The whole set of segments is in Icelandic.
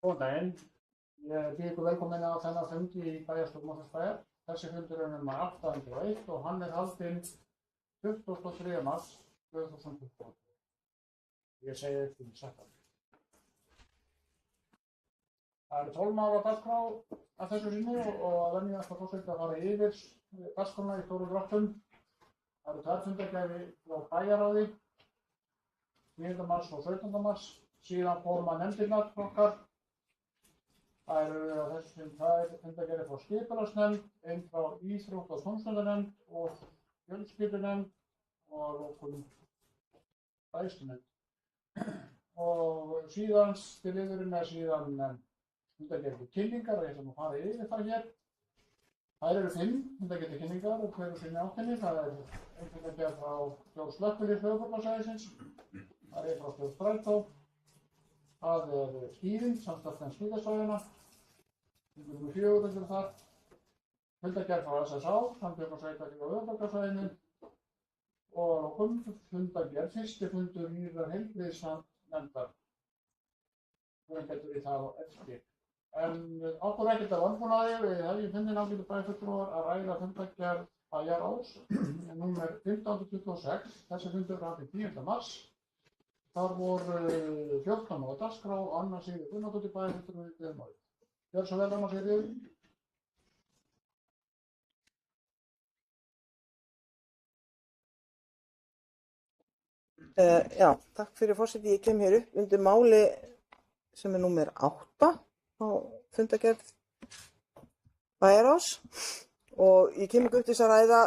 Góðan daginn. Ég býð ykkur velkomin á þennan fund í bæjarstjórn Mosfellsbæjar. Þessi fundur nummer 801 og hann haldinn 23. mars 2020. Ég segi þetta sættan. Það eru 12 mál á dagskrá að þessu sinni og að venjast að forseti að fara yfir dagskrána í stóru dráttum. Það eru 2 fundargerði frá bæjarráði 9. mars og 17. mars. Síðan koma nefndirnar okkar. Það eru á þessum 2 fundargerðir frá skipulagsnefnd, einn frá íþrótta- og tómstundanefnd og fjölskyldunefnd og lokum fræðslunefnd. Og síðan liðurinn síðan fundargerðir kynningar og ég ætla nú að fara yfir það hér. Þær eru 5 fundargerðir kynningar og hver sinni áttinni. Það er einn fundargerð frá stjórn slökkviliðs höfuðborgarsvæðisins, það er frá stjórn strætó. Það er skýring, samstarfsnefnd skíðasvæðanna, nummer 4 þar. Fundargerð frá SSA, samtök og sveitarfélög á höfuðborgarsvæðinu og lokum fundargerð, fyrsti fundur nýrrar heilbrigðisnefndar. Hún getur í það á eftir. En okkur ekkert af vanbúnaði, við hefjum fundinn ágætu bæjarfulltrúar að ræða fundargerð bæjarráðs, númer 1526, þessi fundur var haldinn 10. mars. Þar voru 14 á dagskrá, Anna Sigríður Gunnardóttir bæjarfulltrúi viðmálið. Gjörðu svo vel, Anna Sigríður. Já, takk fyrir forseti. Ég kem hér upp undir máli sem er númer 8 á fundargerð bæjarráðs og ég kem upp til þess að ræða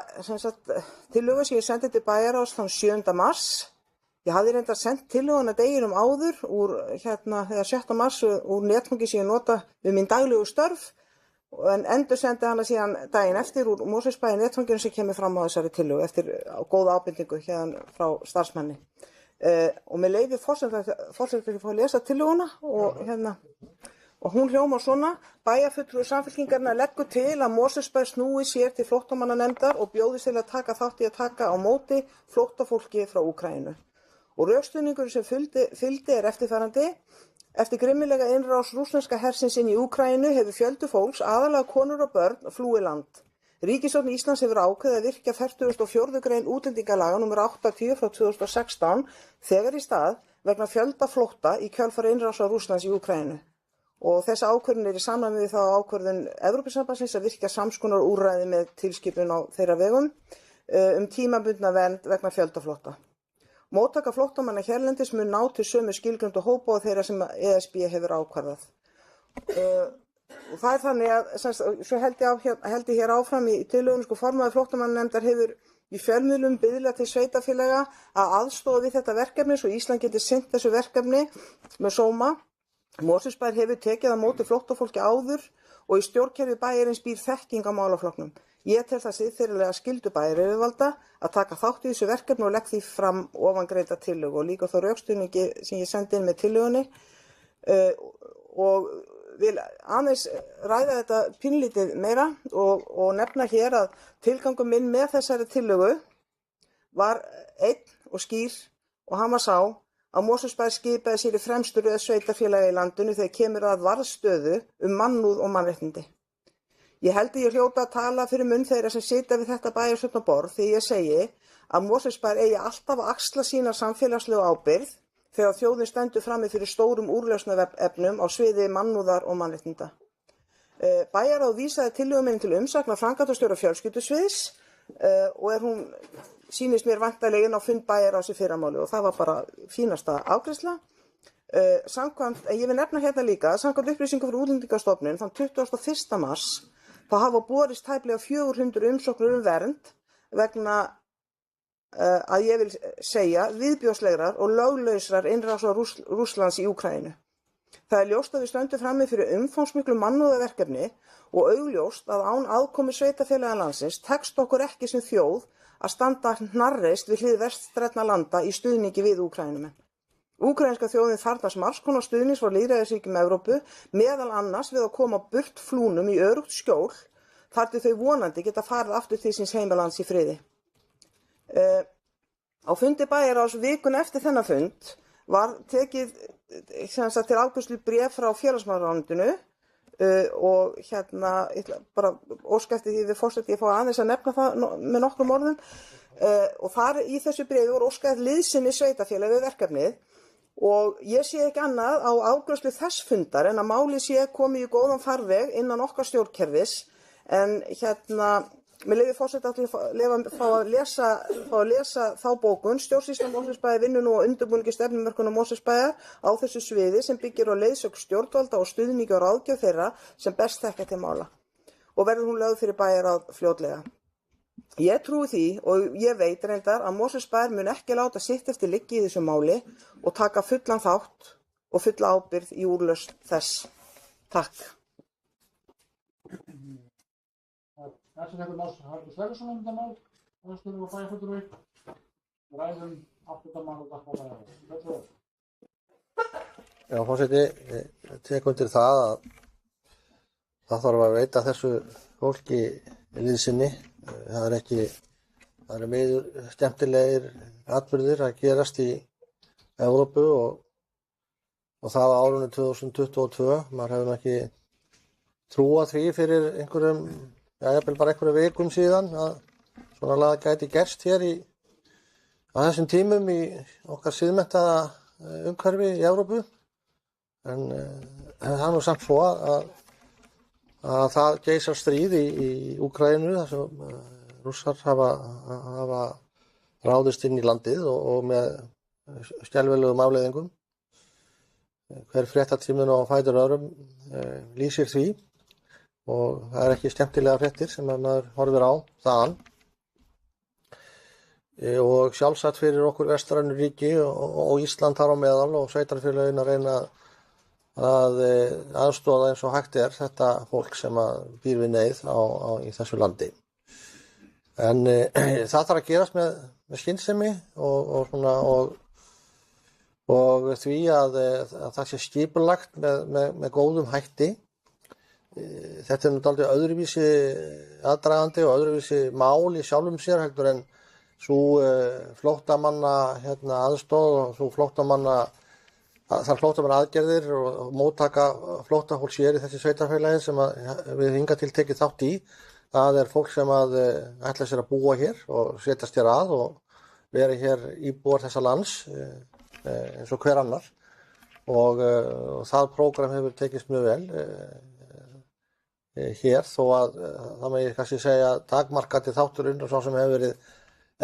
tillögu sem ég sendi til bæjarráðs þann 7. mars. Ég hafði reyndar sendt tillöguna deginum áður úr þegar 7. mars úr netfangi sem ég nota við mín daglegu störf en endur sendi hana síðan daginn eftir úr Mosfellsbæjar netfanginu sem kemur fram á þessari tillögu eftir góða ábendingu hérna frá starfsmanni. Og með leyfi forseta ekki fá að lesa tillöguna og hún hljómar svona: Bæjarfulltrúi Samfylkingarinnar leggur til að Mosfellsbær snúi sér til flóttamannanefndar og bjóðist til að taka þátt í að taka á móti flóttafólki frá Úkraínu. Og rökstuðningurinn sem fylgdi er eftirfarandi. Eftir grimmilega innrás rússneska hersins inn í Úkraínu hefur fjöldi fólks, aðalega konur og börn, flúið land. Ríkisstjórn Íslands hefur ákveðið að virkja 44. grein útlendingalaga nr. 80 frá 2016 þegar í stað vegna fjölda flótta í kjölfar innrásar Rússlands í Úkraínu. Og þessi ákvörðun er í samræmi við þá ákvörðun Evrópusambandsins að virkja samskonar úrræði með tilskipun á þeirra vegum tímabundna vernd vegna fjöldaflótta. Móttaka flóttamanna hérlendis mun ná til sömu skilgreindu hópa og þeirra sem ESB hefur ákvarðað. Og það er þannig að, svo held ég hér áfram í tillögunum, formaður flóttamannanefndar hefur í fjölmiðlum biðlað til sveitarfélaga að aðstoða við þetta verkefni svo Ísland geti sinnt þessu verkefni með sóma. Mosfellsbær hefur tekið á móti flóttafólki áður og í stjórnkerfi bæjarins býr þekking á málaflokknum. Ég tel það siðferðilega skyldu bæjaryfirvalda að taka þátt í þessu verkefni og legg því fram ofangreinda tillögu og líka þá rökstuðningi sem ég sendi inn með tillögunni og vil aðeins ræða þetta pínlítið meira og nefna hér að tilgangur minn með þessari tillögu var einn og skýr og hann var sá að Mosfellsbær skipaði sér í fremstu röð sveitarfélaga í landinu þegar kemur að varðstöðu mannúð og mannréttindi. Ég held að ég hljóta að tala fyrir munn þeirra sem sitja við þetta bæjarstjórnarborð þegar ég segi að Mosfellsbær eigi alltaf að axla sína samfélagslegu ábyrgð þegar þjóðin stendur frammi fyrir stórum úrlausnarefnum á sviði mannúðar og mannréttinda. Bæjarráð vísaði tillögu minni til umsagnar framkvæmdastjóra fjölskyldusviðs og hún sýnist mér væntanlega inn á fund bæjarráðs í fyrramáli og það var bara fínasta afgreiðsla. Ég vil nefna hérna líka, samkvæmt upplýsingum frá Útlendingastofnun þann 21. mars þá hafa borist tæplega 400 umsóknir vernd vegna að ég vil segja viðbjóðslegrar og löglausrar innrásar Rússlands í Úkraínu. Það er ljóst að við stöndum frammi fyrir umfangsmiklu mannúðarverkefni og augljóst að án aðkomu sveitarfélaga landsins tekst okkur ekki sem þjóð að standa hnarreist við hlið vestrænna landa í stuðningi við Úkraínumenn. Úkraínska þjóðin þarfnast margs konar stuðnings frá lýðræðisríkjum Evrópu, meðal annars við að koma burt flúnum í öruggt skjól þar til þau vonandi geta farið aftur til síns heimalands í friði. Á fundi bæjarráðs vikuna eftir þennan fund var tekið til afgreiðslu bréf frá félagsmálaráðuneytinu og ég ætla bara óska eftir því við forseti ég fá aðeins að nefna það með nokkrum orðum og þar í þessu bréfi voru óskað liðsinni sveitarfélag við verkefnið og ég sé ekki annað á afgreiðslu þess fundar en að málið sé komið í góðan farveg innan okkar stjórnkerfis en með leyfi forseta ætla ég að fá að lesa þá bókun. Stjórnsýsla Mosfellsbæjar vinnur nú á undirbúningi stefnumörkunar Mosfellsbæjar á þessu sviði sem byggir á leiðsögn stjórnvalda og stuðningi og ráðgjöf þeirra sem best þekkja til mála og verður hún lögð fyrir bæjarráð fljótlega. Ég trúi því og ég veit reyndar að Mosfellsbæjar mun ekki láta sitt eftir liggja í þessu máli og taka fullan þátt og fulla ábyrgð í úrlausn þess. Takk. Þessi þetta mál Haraldur Sverrisson þetta mál, aðstöðu og bæjarfulltrúi, ræðum 8. mál og dagskrá bæjarráðs. Já, forseti, ég tek undir það að það þarf að veita þessu fólki liðsinni. Það eru miður skemmtilegir atburðir að gerast í Evrópu og það á árinu 2022. Maður hefur ekki trúað því fyrir einhverjum bara einhverju vikum síðan að svona lagað gæti gerst hér á þessum tímum í okkar siðmenntaða umhverfi í Evrópu. En það er nú samt svo að það geisar stríð í Úkraínu þar sem Rússar hafa ráðist inn í landið og með skelfilegum afleiðingum. Hver fréttatíminn á fætur öðrum lýsir því. Og það er ekki skemmtilega fréttir sem maður horfir á þaðan. Og sjálfsagt fyrir okkur vestrænu ríki og Ísland þar á meðal og sveitarfélögin að reyna að aðstoða eins og hægt þetta fólk sem býr við neyð í þessu landi. En það þarf að gerast með skynsemi og því að það sé skipulagt með góðum hætti. Þetta nú dálítið öðruvísi aðdragandi og öðruvísi mál í sjálfum sér heldur en svo flóttamanna aðstoð og svo flóttamanna aðgerðir og móttaka flóttafólks hér í þessi sveitarfélagi sem við hingað til tekið þátt í. Það er fólk sem ætla sér að búa hér og setjast hér að og vera hér íbúar þessa lands eins og hver annar og það prógram hefur tekist mjög vel hér þó að það megi kannski segja takmarkandi þátturinn og svo sem hefur verið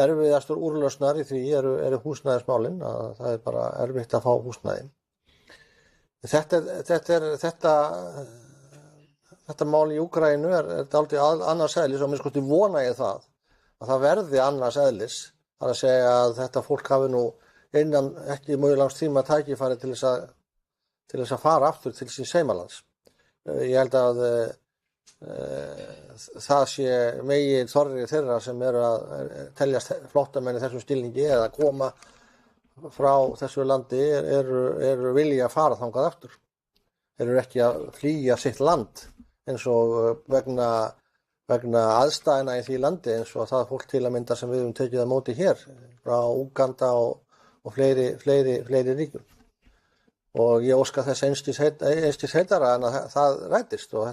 erfiðastur úrlausnar í því eru húsnæðismálin að það er bara erfitt að fá húsnæði. Þetta mál í Úkraínu er dálítið annars eðlis og minnst kosti vona ég það að það verði annars eðlis þar að segja að þetta fólk hafi nú innan ekki mjög langs tíma tækifæri til þess að fara aftur til síns heimalands. Ég held að það sé megin þorri þeirra sem eru að teljast flóttamenn í þessum skilningi eða koma frá þessu landi eru vilja að fara þangað aftur. Eru ekki að flýja sitt land eins og vegna aðstæðna í því landi eins og það fólk til að mynda sem við höfum tekið á móti hér frá Úganda og fleiri ríkjum. Og ég óska þess einskis heitara en að það rætist og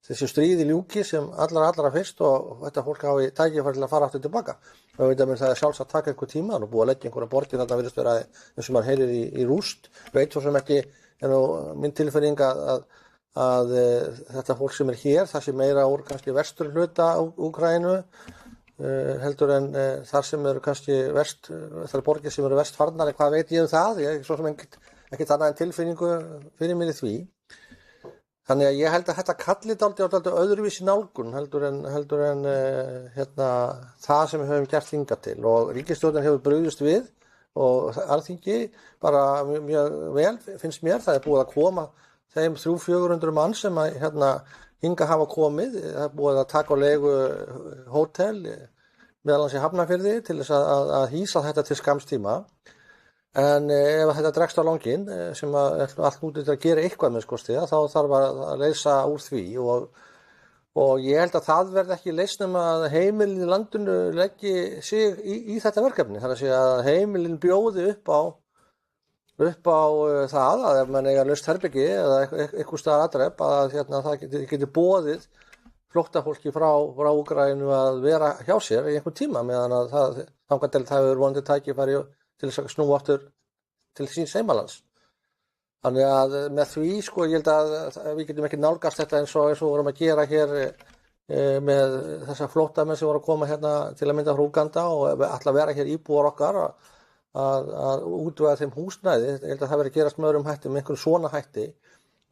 þessi stríði ljúki sem allra fyrst og þetta fólk hafi tækifæri til að fara aftur tilbaka. Og veit að mér það er sjálfsagt að taka einhver tíma og búið að leggja einhverja borgir þetta virðist vera eins og maður heyrir í rúst. Veit svo sem ekki er nú minn tilfinning að þetta fólk sem er hér, það sé meira úr kannski vesturhluta Úkraínu heldur en þar sem eru kannski þar borgir sem eru vestfarnari, hvað veit ég það? Ég er svo sem ekkert annað en tilfinningu fyrir mér í því. Þannig að ég held að þetta kalli dálítið öðruvísi nálgun heldur en það sem við höfum gert hingað til og ríkisstjórnin hefur brugðist við og Alþingi bara mjög vel finnst mér. Það er búið að koma þeim 300-400 mann sem hingað hafa komið. Það er búið að taka á leigu hótel meðal annars í Hafnarfirði til þess að hýsa þetta til skamms tíma. En ef þetta dregst á langinn sem allt útið til að gera eitthvað með skostiða þá þarf að leysa úr því og ég held að það verði ekki leyst nema að heimilin í landinu leggi sig í þetta verkefni. Það er að segja að heimilin bjóði upp á upp á það að ef mann eiga laust herbyggi eða eitthvað staðar aðdrepp að það geti boðið flóttafólki frá Úkraínu að vera hjá sér í einhvern tíma meðan að þangað til það hefur vonandi tækifæri til þess að snúa aftur til síns heimalands. Þannig að með því sko ég held að við getum ekki nálgast þetta eins og vorum að gera hér með þessa flóttamenn sem voru að koma hérna til að mynda frá Úganda og ætla að vera hér íbúar okkar að útvega þeim húsnæði. Ég held að það verði að gerast með öðrum hætti, með einhverjum svona hætti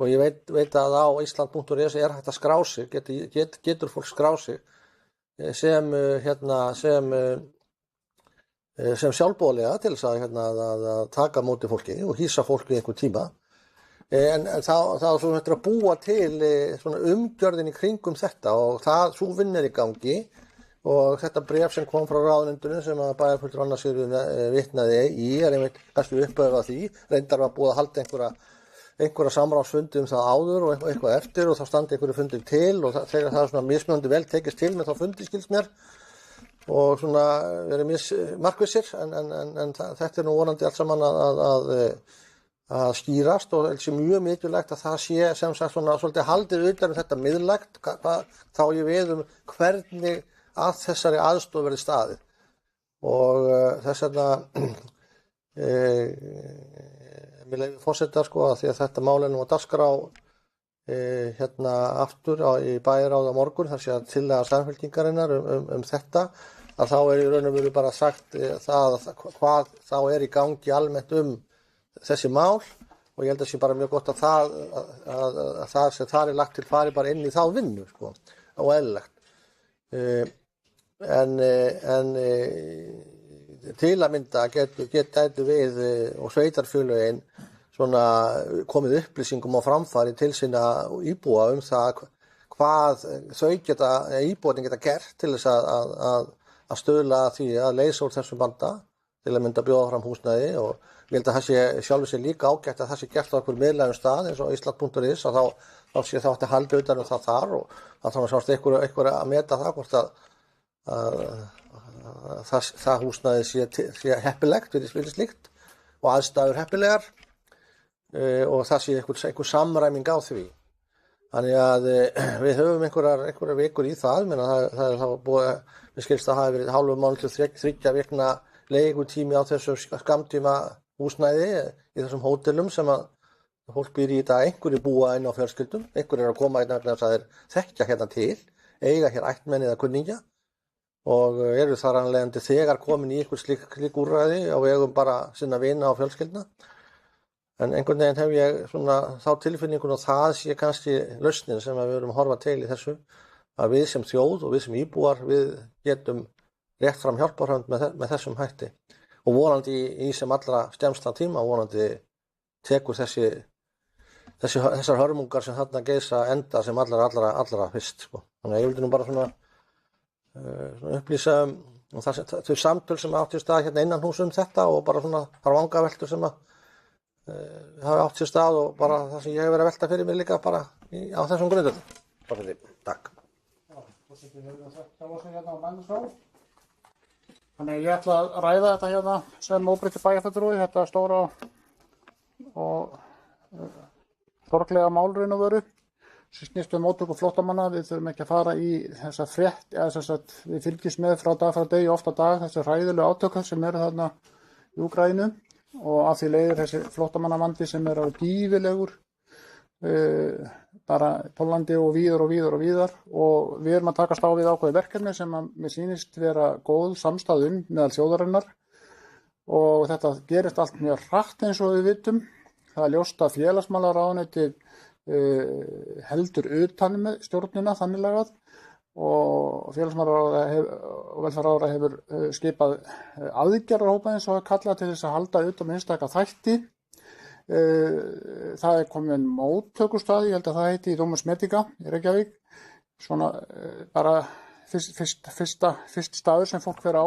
og ég veit að á Ísland.is hægt að skrá sig, getur fólk skrá sig sem sjálfboðaliða til þess að taka á móti fólki og hýsa fólki í einhver tíma. En það svo þetta að búa til svona umgjörðin í kringum þetta og svo vinnur í gangi og þetta bréf sem kom frá ráðuneytinu sem að bæjarfulltrúi Anna Sigríður vitnaði í einmitt kannski uppöfað því, reyndar var búið að halda einhverja samráðsfundi það áður og eitthvað eftir og þá standi einhverju fundir til og þegar það er svona mismunandi vel tekist til með þá fundi skilst mér og svona verið markvissir en þetta nú vonandi allt saman að skýrast og það mjög mikilvægt að það sé sem sagt svona svolítið haldið utan þetta miðlægt þá ég við hvernig að þessari aðstoð verði staðið og þess vegna mér leyfi forseta sko að því að þetta mál nú á dagskrá aftur í bæjarráði á morgun þar sé að tillaga Samfylkingarinnar þetta að þá í raun og veru bara sagt það hvað þá í gangi almennt þessi mál og ég held að sé bara mjög gott að það sem þar lagt til fari bara inn í þá vinnu sko og eðlilegt en til að mynda gætu við og sveitarfélögin svona komið upplýsingum á framfæri til sinna íbúa það hvað íbúarnir geta gert til þess að stuðla því að leysa úr þessum vanda til að mynda bjóða fram húsnæði og ég held að það sé sjálfur sér líka ágætt að það sé gert á einhverjum miðlægum stað eins og Ísland.is að þá sé það að halda utan það þar og að þá sást einhver að meta það hvort að það húsnæði sé heppilegt fyrir slíkt og aðstæður heppilegar og það sé einhver samræming á því. Þannig að við höfum einhverjar vikur í það, menn að það er búið, við skilst að það hafi verið hálfum mánuð til 3 vikna leigutími á þessu skammtíma húsnæði í þessum hótelum sem að fólk býr í þetta, einhverjir búa inn á fjölskyldum, einhverjir að koma inn að þeir þekkja hérna til, eiga hér ættmenn eða kunningja og eru þar anlegandi þegar komin í einhver slík úrræði á vegum bara sinna vina og fjölskyldna. En einhvern veginn hef ég svona þá tilfinningun og það sé kannski lausnin sem við erum að horfa til í þessu að við sem þjóð og við sem íbúar við getum rétt fram hjálparhönd með þessum hætti og vonandi í sem allra skemmsta tíma vonandi tekur þessar hörmungar sem þarna geisa enda sem allra fyrst sko. Þannig að ég vildi nú bara svona upplýsa og þau samtöl sem átt í stað hérna innan hús þetta og bara svona þar vangaveltur sem að hafi átt sér stað og bara það sem ég hef verið að velta fyrir mig líka bara á þessum grundum. Takk. Þannig ég ætla að ræða þetta hérna sem óbreyttur bæjarfulltrúi, þetta stóra og sorglega mál raun og veru sem snýst móttöku flóttamanna. Við þurfum ekki að fara í þessa frétt, eða þess að við fylgjumst með frá dag frá degi, ofta dag, þessi hræðilegu átök sem eru þarna í Úkraínu og af því leiðir þessi flóttamannavandi sem er alveg gífilegur bara Póllandi og víðar og við erum að takast á við ákveði verkefni sem að mér sýnist vera góð samstæða meðal þjóðarinnar og þetta gerist allt mjög hratt eins og við vitum. Það er ljóst að félagsmálaráðuneytið heldur utan með stjórnina þannig lagað og félagsmálaráðherra og velferðarráðherra hefur skipað aðgerðarhópa eins og að kalla til þess að halda utan með einstaka þætti. Það er komin móttökustað, ég held að það heiti í Domus Medica í Reykjavík, svona bara fyrst staður sem fólk fer á.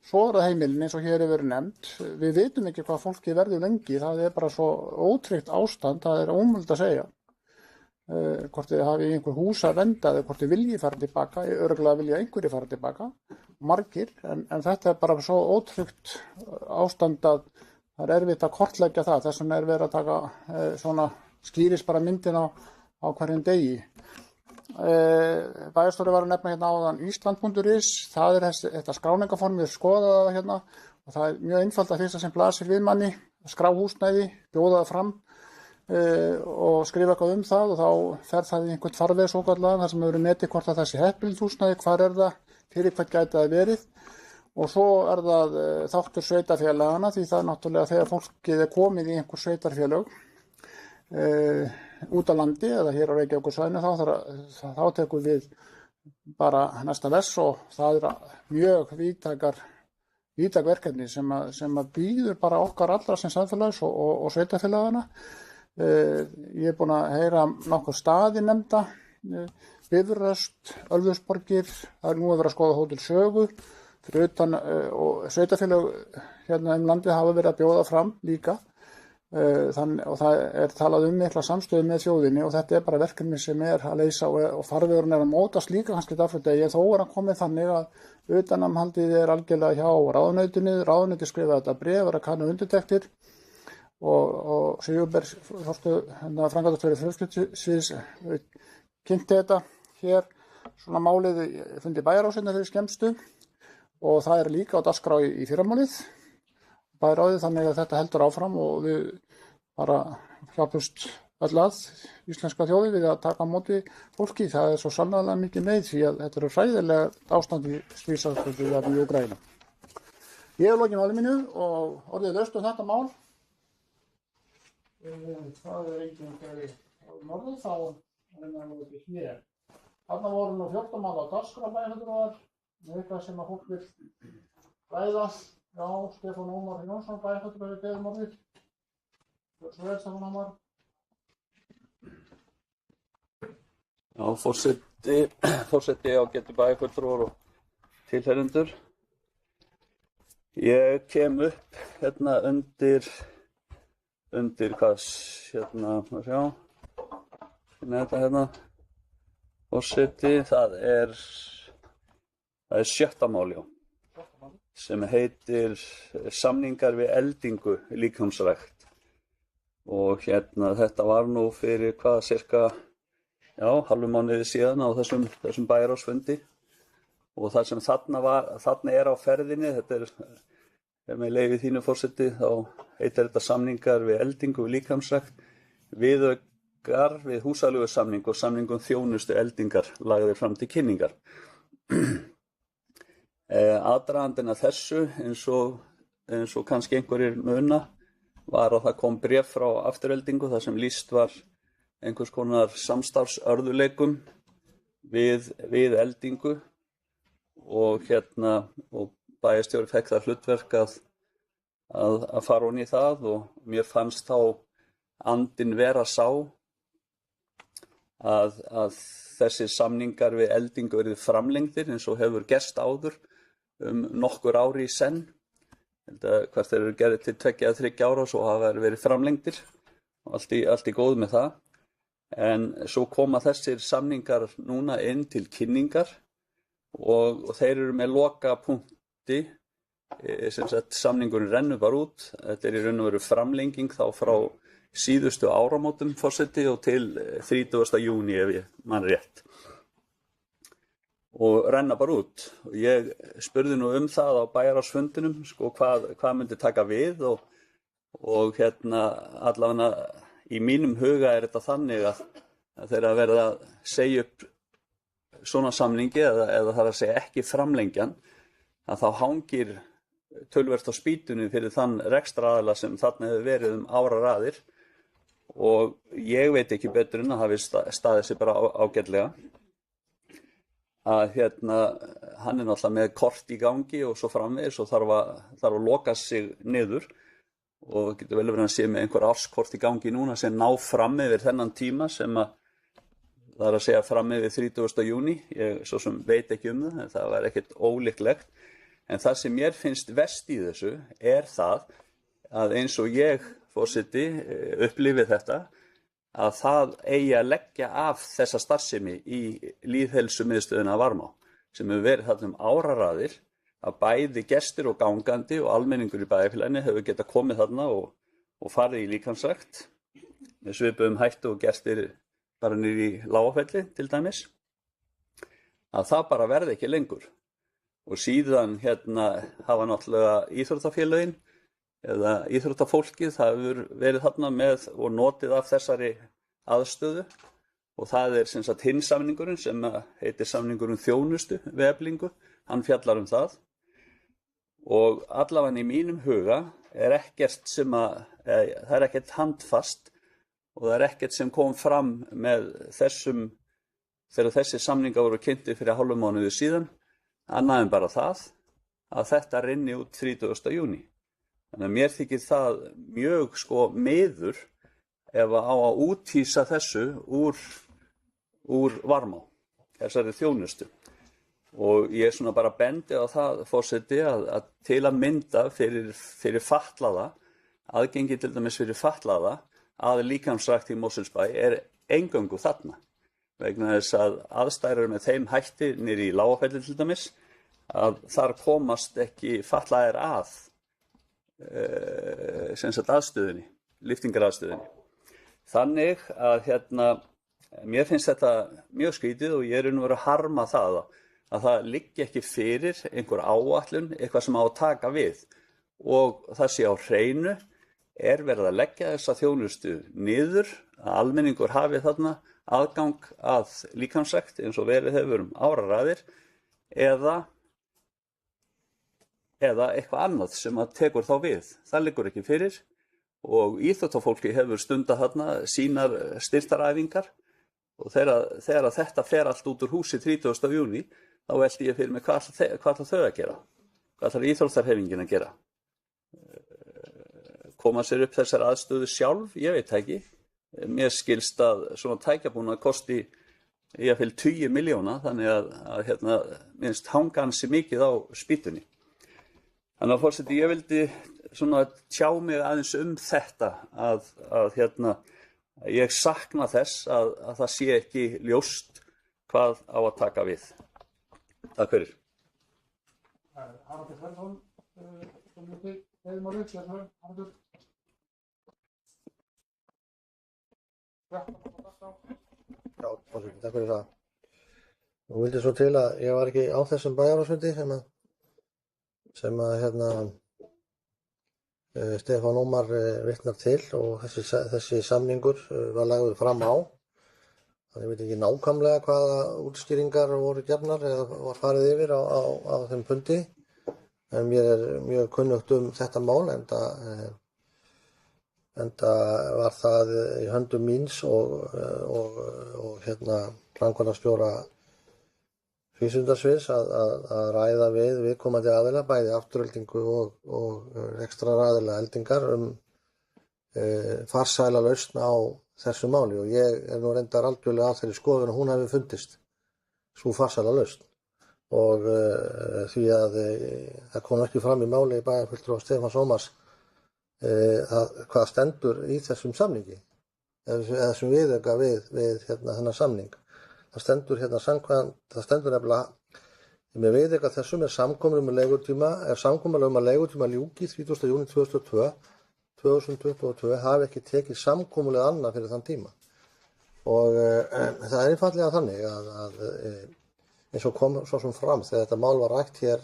Svo er það heimilin eins og hér hefur verið nefnt. Við vitum ekki hvað fólki verður lengi, það er bara svo ótryggt ástand, það er ómögulegt að segja. Hvort þið hafi einhver hús að venda eða hvort þið vilji fara tilbaka, örugglega vilja einhverju fara tilbaka, margir, en þetta er bara svo ótryggt ástand að það erfitt að kortleggja það, þess vegna verið að taka svona skýris bara myndin á hverjum degi. Bæjarstjóri var að nefna hérna áðan Ísland.is, það þetta skráningaform, við skoðaði það hérna og það mjög einfalt að fyrsta sem blasir við manni, skrá húsnæði, bjóða það fram og skrifa eitthvað það og þá fer það í einhvern farveg svokallaðan þar sem hefur metið hvort að það sé heppilt húsnæði, hvar það, fyrir hvern gæti það verið. Og svo það þáttur sveitarfélagana því það náttúrulega þegar fólkið komið í einhver sveitarfélag út á landi eða hér á Reykjavíkursvæðinu þá tekur við bara næsta vers og það mjög víðtæk verkefni sem að býður bara okkar allra sem samfélags og sveitarfélagana. Ég búinn að heyra nokkur staði nefnda, Bifröst, Ölfusborgir, það nú verið að skoða Hótel Sögu, fyrir utan og sveitarfélag hérna landið hafa verið að bjóða fram líka. Og það talað mikla samstöðu með þjóðinni og þetta bara verkefni sem að leysa og farvegurinn að mótast líka kannski dag frá degi, þó hann komið þannig að utanamhaldið algjörlega hjá ráðuneytið skrifaði þetta bréf, að kanna undirtektir og Sigurberg framkvæmdastjóri fjölskyldusviðs kynnti þetta hér svona málið fundi bæjarráðsins fyrir skemmstu og það líka á dagskrá í fyrramálið bæjarráðið, þannig að þetta heldur áfram og við bara hjálpumst öll að íslenska þjóði við að taka á móti fólki. Það svo sannarlega mikið neyð því að þetta hræðilega ástand í stríðsástandi í Úkraínu. Ég hef lokið máli mínu og orðið laust þetta mál. Það enginn fyrir norðið þá ekki hér. Þarna voru nú 14 mál á dagskrá bæjarfulltrúar með eitthvað sem að fólk vil ræða. Já, Stefán Ómar Jónsson bæjarfulltrúar við beðum orðið. Svo Stefán Ómar. Já, forseti ágætu bæjarfulltrúar og tilheyrendur. Ég kem upp hérna undir hvað, maður sjá, hérna, forseti, það er 7. mál, já, sem heitir samningar við eldingu líkamsrækt. Og þetta var nú fyrir hvað, cirka, hálfum mánuði síðan á þessum bæjarráðsfundi. Og það sem þarna á ferðinni, þetta með leyfi þínu forseti, þá heitir þetta samningar við eldingu við líkamsrækt, viðaukar við húsaleigusamning og samningum þjónustu eldingar lagðir fram til kynningar. Aðdragandinn að þessu, eins og kannski einhverjir muna, var að það kom bréf frá Aftureldingu þar sem lýst var einhvers konar samstarfsörðuleikum við eldingu og bæjarstjóri fekk það hlutverk að fara ofan í það og mér fannst þá andinn vera sá að þessir samningar við eldingu verið framlengdir eins og hefur gerst áður nokkur ári í senn. Hvert þeir eru gerðir til 2 eða 3 ára og svo hafa verið framlengdir og allt í góð með það. En svo koma þessir samningar núna inn til kynningar og þeir eru með lokapunkti, samningurinn rennur bara út. Þetta í raun og veru framlenging þá frá síðustu áramótum forseti og til 30. júní ef ég man rétt. Og renna bara út. Og ég spurði nú það á bæjarráðsfundinum hvað myndi taka við og allavega í mínum huga þetta þannig að þegar að verða að segja upp svona samningi eða það að segja ekki framlengjan að þá hangir töluvert á spýtunni fyrir þann rekstraraðila sem þarna hefur verið áraraðir og ég veit ekki betur en að hafi staðið sig bara ágætlega að hann náttúrulega með kort í gangi og svo framvegis og þarf að loka sig niður og getur vel verið að sé með einhver árskort í gangi núna sem ná fram yfir þennan tíma sem það er að segja fram yfir 30. júní, ég svo sem veit ekki það, en það var ekkert ólíklegt. En það sem mér finnst verst í þessu það að eins og ég, forseti, upplifið þetta, að það eigi að leggja af þessa starfsemi í lýðheilsumiðstöðina Varmá, sem hefur verið þarna áraraðir að bæði gestir og gangandi og almenningur í bæjarfélaginu hefur getað komið þarna og farið í líkamsrækt með svipuðum hættu og gestir bara niður í Lágafelli til dæmis, að það bara verði ekki lengur. Og síðan hafa náttúrulega íþróttafélögin eða íþróttafólkið, það hefur verið þarna með og notið af þessari aðstöðu, og það sem sagt hinn samningurinn sem heitir samningurinn þjónustu við Eflingu, hann fjallar það. Og allavega í mínum huga ekkert það er ekkert handfast og það er ekkert sem kom fram með þegar þessi samningar voru kynntir fyrir hálfum mánuði síðan, annað en bara það að þetta renni út 30. júní. Þannig að mér þykir það mjög miður ef á að úthýsa þessu úr Varmá, þessari þjónustu. Og ég bara bendi á það, forseti, að til að mynda fyrir fatlaða, aðgengi til dæmis fyrir fatlaða að líkamsrækt í Mosfellsbæ eingöngu þarna, vegna þess að aðstæður með þeim hætti niður í Lágafelli til dæmis, að þar komast ekki fatlaðir að aðstöðunni, lyftingaraðstöðunni. Þannig að mér finnst þetta mjög skrítið og ég að harma það að það liggi ekki fyrir einhver áætlun, eitthvað sem á að taka við, og það sé á hreinu, verið að leggja þessa þjónustu niður, að almenningur hafi þarna aðgang að líkamsrækt eins og verið hefur áraraðir, eða eitthvað annað sem að tekur þá við. Það liggur ekki fyrir, og íþróttafólki hefur stundað þarna sínar styrktaræfingar, og þegar þetta fer allt út úr húsi 30. júní, þá velti ég fyrir mig hvað ætla þau að gera, hvað ætlar íþróttahreyfingin að gera. Koma sér upp þessar aðstöðu sjálf, ég veit ekki. Mér skilst að svona tækjabúnað kosti jafnvel 20 milljóna, þannig að minnst hanga ansi mikið á spýtunni. Þannig að forseti, ég vildi svona tjá mig aðeins þetta, að ég sakna þess að það sé ekki ljóst hvað á að taka við. Takk fyrir. Haraldur Sverrisson, sem við hefum á rauð, Haraldur. Já, forseti, takk fyrir það. Nú vildi svo til að ég var ekki á þessum bæjarráðsfundi sem Stefán Ómar vitnar til, og þessi samningur var lagður fram á. Þannig ég veit ekki nákvæmlega hvaða útskýringar voru gefnar eða var farið yfir á þeim fundi, en mér mjög kunnugt þetta mál, enda var það í höndum míns og framkvæmdastjóra frístundasviðs að ræða við viðkomandi aðila, bæði afturöldingu og rekstraraðila eldingar farsæla lausn á þessu máli, og ég nú reyndar algjörlega á þeirri skoðun að hún hafi fundist sú farsæla lausn, og því að það kom ekki fram í máli bæjarfulltrúa Stefáns Ómars hvað stendur í þessum samningi, eða þessum viðauka við þennan samning. Það stendur nefnilega með viðauka þessum samkomulag að leigutíma ljúki 30. júní 2022 hafi ekki tekið samkomulag annað fyrir þann tíma. Og það einfaldlega þannig að eins og kom svo sem fram þegar þetta mál var rætt hér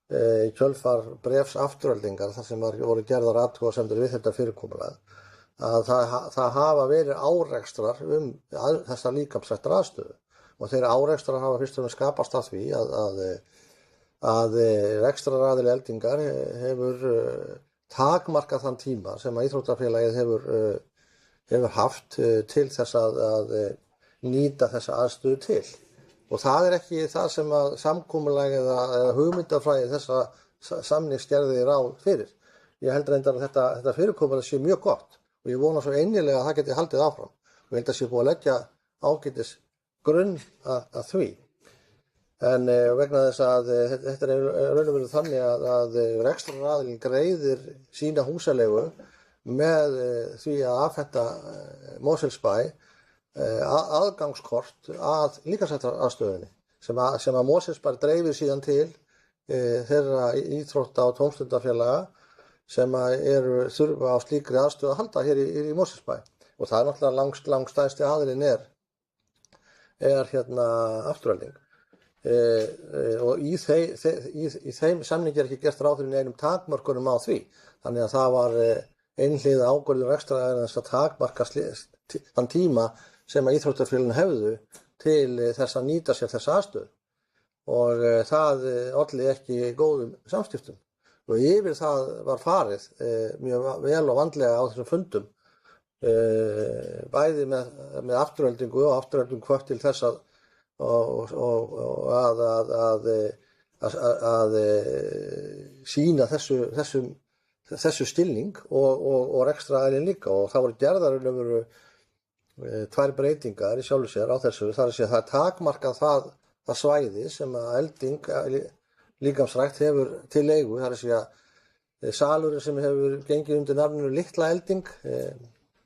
í kjölfar bréfs afturöldingar, þar sem voru gerðar athugasemdir við þetta fyrirkomulag, að það hafa verið árekstrar þessa líkamsræktar aðstöðu, og þeir árekstrar hafa fyrst og fremst skapast af því að rekstraraðili eldingar hefur takmarkað þann tíma sem að íþróttafélagið hefur haft til þess að nýta þessa aðstöðu til. Og það ekki það sem að samkomulag eða hugmyndafræði þessa samningsgerði ráð fyrir. Ég held reyndar að þetta fyrirkomulag sé mjög gott, og ég vona svo einilega að það geti haldið áfram, og ég held að sé búið að leggja ágætis grunn að því. En vegna þess að þetta raun og veru þannig að rekstraraðilinn greiðir sína húsaleigu með því að afhenda Mosfellsbæ aðgangskort að líkamsræktaraðstöðunni sem að Mosfellsbær dreifir síðan til þeirra íþrótta- og tómstundafélaga sem þurfa á slíkri aðstöðu að halda hér í Mosfellsbæ. Og það náttúrulega langstærsti aðilinn er Afturelding. Og í þeim samningi ekki gert ráð fyrir neinum takmörkunum á því. Þannig að það var einhliða ákvörðun rekstraraðilans að takmarka þann tíma sem að íþróttafélögin hefðu til þess að nýta sér þessa aðstöðu. Og það olli ekki góðum samskiptum. Og yfir það var farið mjög vel og vandlega á þessum fundum, bæði með Aftureldingu og Afturelding hvött til þess að sýna þessu stilning og rekstraraðilinn líka. Og það voru gerðar tvær breytingar í sjálfu sér á þessu. Það að segja það takmarkað það svæði sem að elding líkamsrækt hefur til leigu. Það að segja salurinn sem hefur gengið undir nafninu Litla Elding,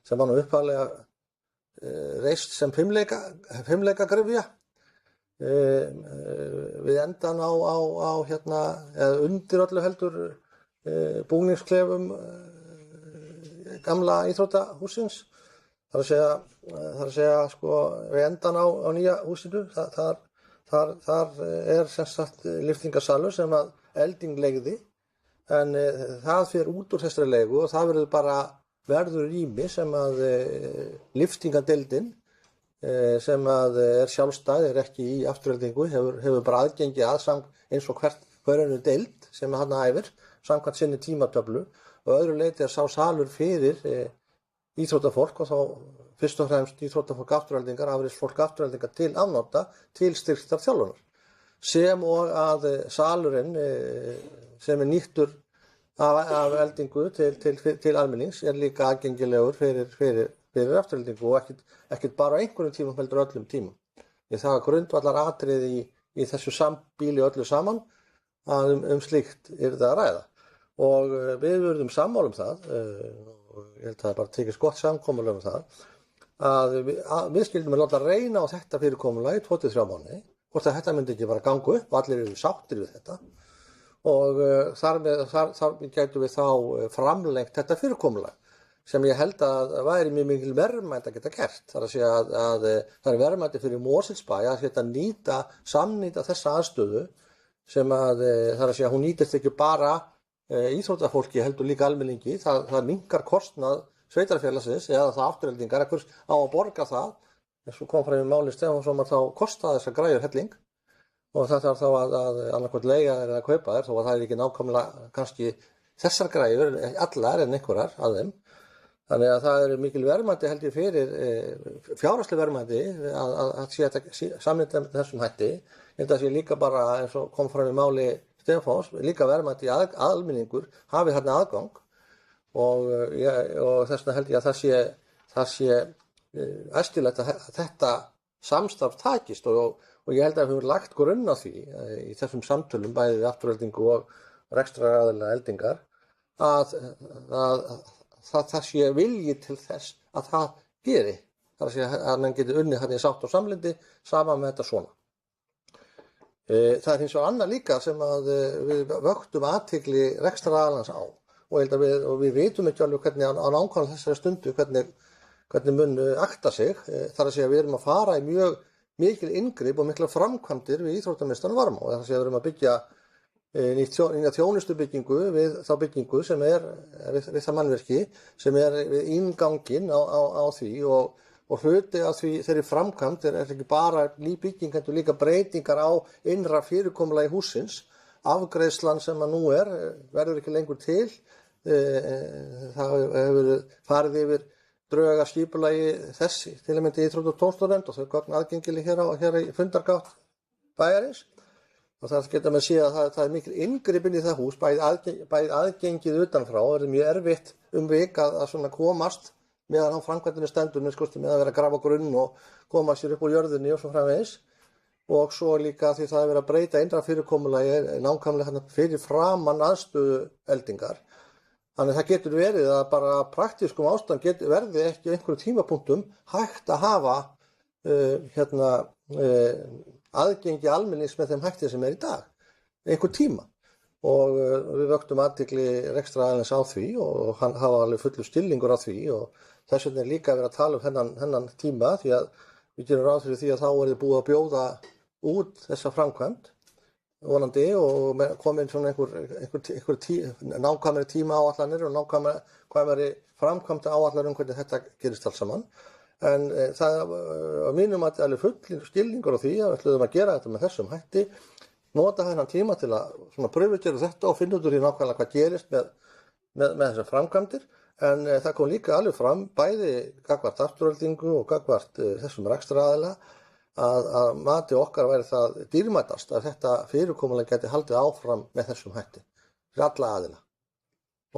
sem var nú upphaflega reist sem fimmleikagryfja við endan eða undir öllu heldur búningsklefum gamla íþróttahússins. Það að segja sko við endan á nýja húsinu, þar sem sagt lyftingasalur sem að Elding leigði, en það fer út úr þessari leigu og það verður rými sem að lyftingadeildin sem að sjálfstæð, ekki í Aftureldingu, hefur bara aðgengi eins og hver önnur deild sem að þarna æfir, samkvæmt sinni tímatöflu, og öðru leyti sá salur fyrir íþróttafólk, og þá fyrst og fremst íþróttafólk Aftureldingar, afreksfólk Aftureldingar til afnota, til styrktar þjálfunar, sem og að salurinn sem nýttur af Eldingu til almennings líka aðgengilegur fyrir Aftureldingu, og ekkert bara á einhverjum tímum heldur öllum tímum. Það var grundvallar atriði í þessu sambýli öllu saman að slíkt yrði að ræða. Og við urðum sammála það, og ég held að það bara tekist gott samkomulag það, að við skildum að láta reyna á þetta fyrirkomulag í 2-3 mánuði, hvort að þetta myndi ekki bara ganga upp og allir eru sáttir við þetta, og þar gætum við þá framlengt þetta fyrirkomulag, sem ég held að væri mjög mikil verðmæti að geta gert. Það að segja að það er verðmæti fyrir Mosfellsbæ að samnýta þessa aðstöðu, sem að það að segja hún nýtist ekki bara íþróttafólki heldur líka almenningi. Það minnkar kostnað sveitarfélagsins eða það Aftureldingar á að borga það, eins og kom fram í máli Stefánsson, þá kostaði þessar græjur helling, og það þarf þá að annarkvæmt leiga þær eða kaupa þær, þó að það er ekki nákvæmlega kannski þessar græjur allar en einhverjar af þeim. Þannig að það eru mikil verðmæti held ég fyrir fjárhagsleg verðmæti að samnýta þessum hætti. Ég held að sé líka bara, eins og kom fram í máli Stefáns, líka verðmæti að almenningur hafi þarna aðgang, og þess vegna held ég að það sé æskilegt að þetta samstarf takist, og ég held að við höfum lagt grunn á því í þessum samtölum bæði við Aftureldingu og rekstraraðila Eldingar að það sé vilji til þess að það geri. Það er að segja að mann geti unnið hann í sátt og samlyndi saman með þetta svona. Það er hins vegar annað líka sem að við vöktum athygli rekstraraðilans á, og við vitum ekki alveg hvernig á nákvæmlega þessari stundu hvernig mun akta sig. Það er að segja að við erum að fara í mjög mikil inngrip og mikla framkvæmdir við íþróttamiðstöðina Varmá. Það er að segja að við erum að byggja nýja þjónustubyggingu við þá byggingu sem við það mannvirki sem við innganginn á því, og hluti af þeirri framkvæmd er ekki bara ný bygging, heldur líka breytingar á innra fyrirkomulagi hússins. Afgreiðslan sem að nú verður ekki lengur til. Það hefur farið yfir drög að skipulagi þessi, til að mynda íþrótta- og tómstundanefnd, og þau gögn aðgengileg hér í fundargátt bæjarins. Og það geta með sé að það er mikil inngrip inn í það hús, bæði aðgengið utanfrá, og er mjög erfitt vik að svona komast meðan á framkvæmdinni stendur, með að vera að grafa grunn og koma sér upp úr jörðinni og svo framvegis. Og svo líka því það er verið að breyta innra fyrirkomulagi nákvæmlega fyrir framan aðstöðu Eldingar. Þannig það getur verið að bara praktískum ástand verði ekki á einhverjum tímapunktum hægt að hafa aðgengi almennings með þeim hætti sem í dag. einhver tíma og við vöktum athygli rekstraraðilans á því og hann hafa alveg fullur skilningur á því og þess vegna líka verið að tala hennan tíma því að við gerum ráð fyrir því að þá verði búið að bjóða út þessa framkvæmd vonandi og komin svona einhver nákvæmari tímaáætlanir og nákvæmari framkvæmda áætlanir hvernig þetta gerist alls saman. En það á mínum að alveg full skilningur á því að við ætluðum að gera þetta með þessum hætti, nota hennan tíma til að svona pröfugera þetta og finna út úr því nákvæmlega hvað gerist með þessar framkvæmdir. En það kom líka alveg fram, bæði gagnvart Aftureldingu og gagnvart þessum rekstraraðila, að mati okkar væri það dýrmætast að þetta fyrirkomulag geti haldið áfram með þessum hætti, fyrir alla aðila.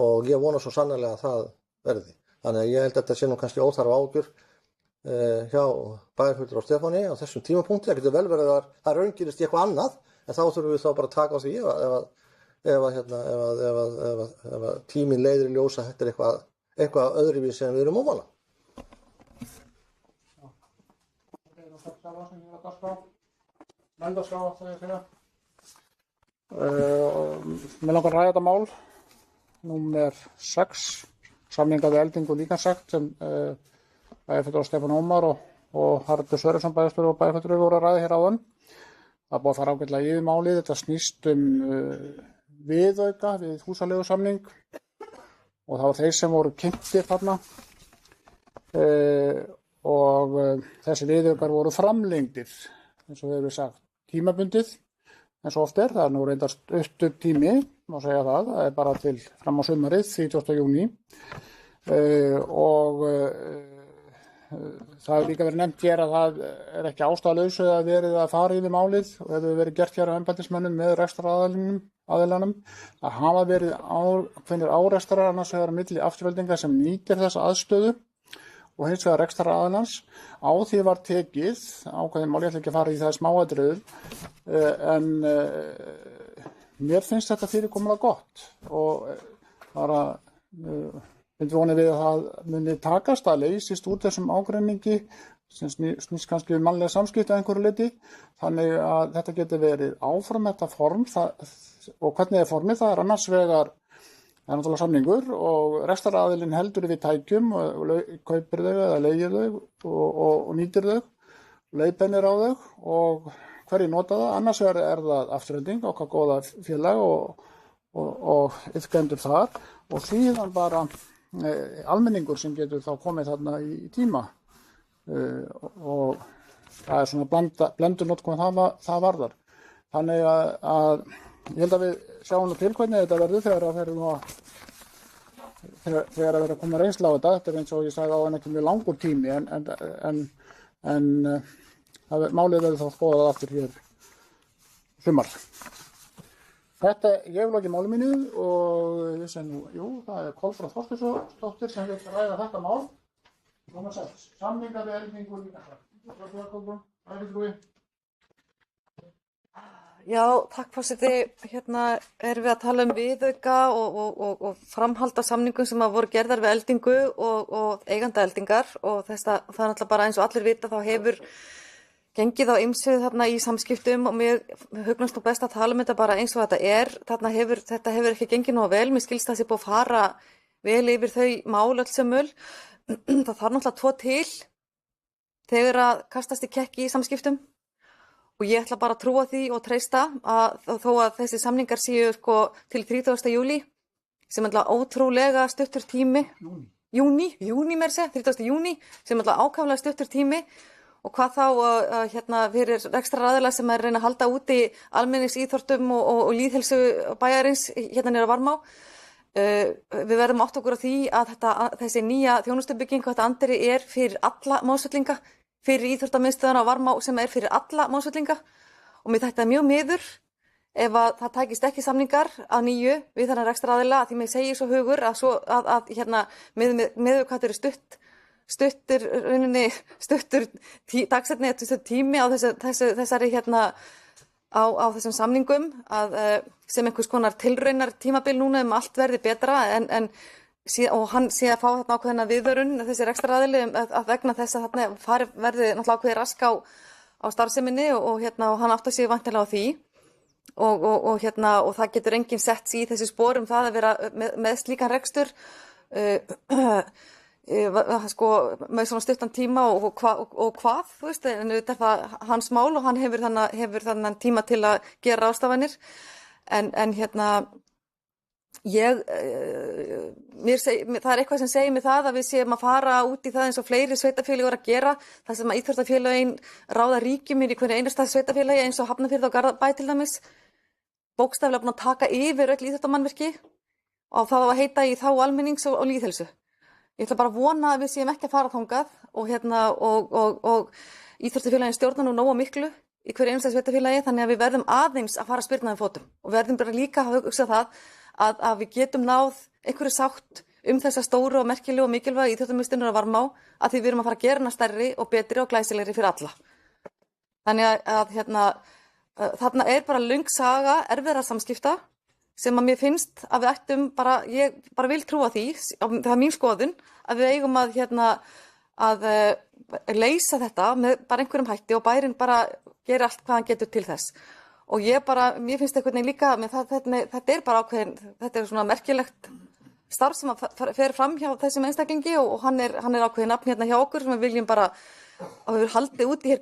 Og ég vona svo sannarlega að það verði. Þannig að ég held að þetta sé nú kannski óþarfa ágjur hjá bæjarfulltrúa á Stefáni á þessum tímapunkti. Það getur vel verið að það raungirist í eitthvað annað, en þá þurfum við þá bara að taka á því ef tíminn leiðir í ljós að þetta er eitthvað öðruvísi en við erum óvana. Mér langar að ræða þetta mál númer 6, samningar við eldingu og líkansrækt sem bæjarfulltrúar Stefán Ómar og Haraldur Sverrisson bæjarstjóri og bæjarfulltrúi voru að ræða hér áðan. Það búið að fara ágætlega yfir málið. Þetta snýst viðauka við húsaleigusamning og það var þeir sem voru kynntir þarna og þessi viðaukar voru framlengdir, eins og við hefur sagt, tímabundið, eins og oft er. Það nú reyndar stuttur tími, má segja það er bara til fram á sumarið, 30. júní og það hefur líka verið nefnt hér að það er ekki ástæðulausu að verið að fara yfir málið og hefur verið gert hér af embættismönnum með rekstraraðilanum. Það hafa verið ákveðnir árekstrar annars vegar á milli Aftureldingar sem nýtir þessa aðstöðu og hins vegar rekstraraðilans. Á því var tekið ákveðin mál, ég ætla ekki að fara í það smáatriður, en mér finnst þetta fyrirkomulag gott og bara finnst vonið við að það muni takast að leysist úr þessum ágreiningi sem snýst kannski um mannlega samskipti að einhverju leyti, þannig að þetta geti verið áfram þetta form og hvernig er formið, það er annars vegar, það er náttúrulega samningur og rekstraraðilinn heldur við tækjum og kaupir þau eða leigir þau og nýtir þau, leiðbeinir á þau og hverju nota það, annars vegar er það Afturelding, okkar góða félag og iðkendur þar og síðan bara almenningur sem getur þá komið þarna í tíma og það er svona blendurnotkun það varðar. Þannig að ég held að við sjáum nú til hvernig þetta verður þegar að vera að koma reynsla á þetta. Þetta er eins og ég sagði á en ekki mjög langur tími en málið verður þá skoðað aftur hér sumar. Ég hef lokið máli mínu og ég segi nú, það er Kolbrún Þorsteinsdóttir sem vil ræða þetta mál. Númer 6, samningar við eldingu og líkansrækt. Kolbrún, Já, takk forseti. Hérna erum við að tala viðauka og framhalda samningum sem voru gerðar við eldingu og eiganda eldingar og það er náttúrulega bara eins og allir vita þá hefur gengið á ýmsu þarna í samskiptum og mér hugnast nú best að tala þetta bara eins og þetta er. Þetta hefur ekki gengið nú vel, mér skilst það sé búið að fara vel yfir þau mál öll sömul. Það þarf náttúrulega 2 til þegar að kastast í kekki í samskiptum og ég ætla bara að trúa því og treysta að þó að þessi samningar séu til 30. júlí sem er ótrúlega stuttur tími. Júní meira segja, 30. júní sem er ákaflega stuttur tími. Og hvað þá fyrir rekstraraðila sem er að reyna að halda úti almenningsíþróttum og lýðheilsu bæjarins hérna niður á Varmá. Við verðum átt okkur á því að þessi nýja þjónustubygging, þetta anddyri er fyrir alla Mosfellinga, fyrir íþróttamiðstöðina á Varmá sem er fyrir alla Mosfellinga og mér þetta mjög miður ef að það tækist ekki samningar að nýju við þennan rekstraraðila því mér segir svo hugur með hvað eru stuttur dagsetni tími á þessari á þessum samningum að sem einhvers konar tilraunar tímabil núna allt verði betra og hann sé að fá þarna ákveðna viðvörun þessi rekstraraðili að vegna þess að þarna verði náttúrulega ákveðið rask á starfseminni og hann átti sig væntanlega á því og það getur enginn sett sig í þessi sporum það að vera með slíkan rekstur sko, með svona stuttan tíma og hvað, þú veist, en þetta er það hans mál og hann hefur þannig tíma til að gera ráðstafanir en það er eitthvað sem segir mig það að við séum að fara út í það eins og fleiri sveitarfélög eru að gera, það sem að íþróttafélögin ráða ríkjum í hverju einasta sveitarfélagi eins og Hafnarfirði og Garðabæ til dæmis, bókstaflega búin að taka yfir öll íþróttamannvirki og það á að heita í þágu almennings og lýðheilsu. Ég ætla bara að vona að við séum ekki að fara þangað og íþróttafélagin stjórna nú nógu miklu í hverju einasta sveitarfélagi þannig að við verðum aðeins að fara að spyrna þeim fótum og verðum bara líka að hugsa það að við getum náð einhverju sátt þessa stóru og merkilegu og mikilvægu íþróttamiðstöðvar á Varmá að því við erum að fara að gera hana stærri og betri og glæsilegri fyrir alla. Þannig að þarna er bara löng saga erfiðra samskipta sem að mér finnst að við ættum ég bara vil trúa því, það er mín skoðun, að við eigum að leysa þetta með bara einhverjum hætti og bærinn bara gera allt hvað hann getur til þess. Og mér finnst einhvern veginn líka, þetta er bara ákveðin, þetta er svona merkilegt starf sem að fer fram hjá þessum einstaklingi og hann er ákveðin nafn hjá okkur sem við viljum bara að við haldið út í hér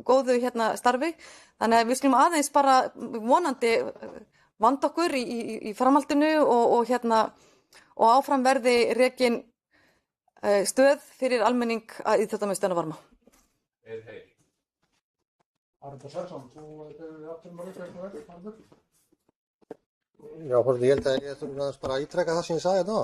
góðu starfi. Þannig að við skulum aðeins bara vonandi vanda okkur í framhaldinu og áfram verði rekin stöð fyrir almenning að íþróttamiðstöðin á Varmá. Arnór Sveinsson, þú hefur aftur eitthvað. Já, ég held að ég þurfi bara að ítreka það sem ég sagði þetta.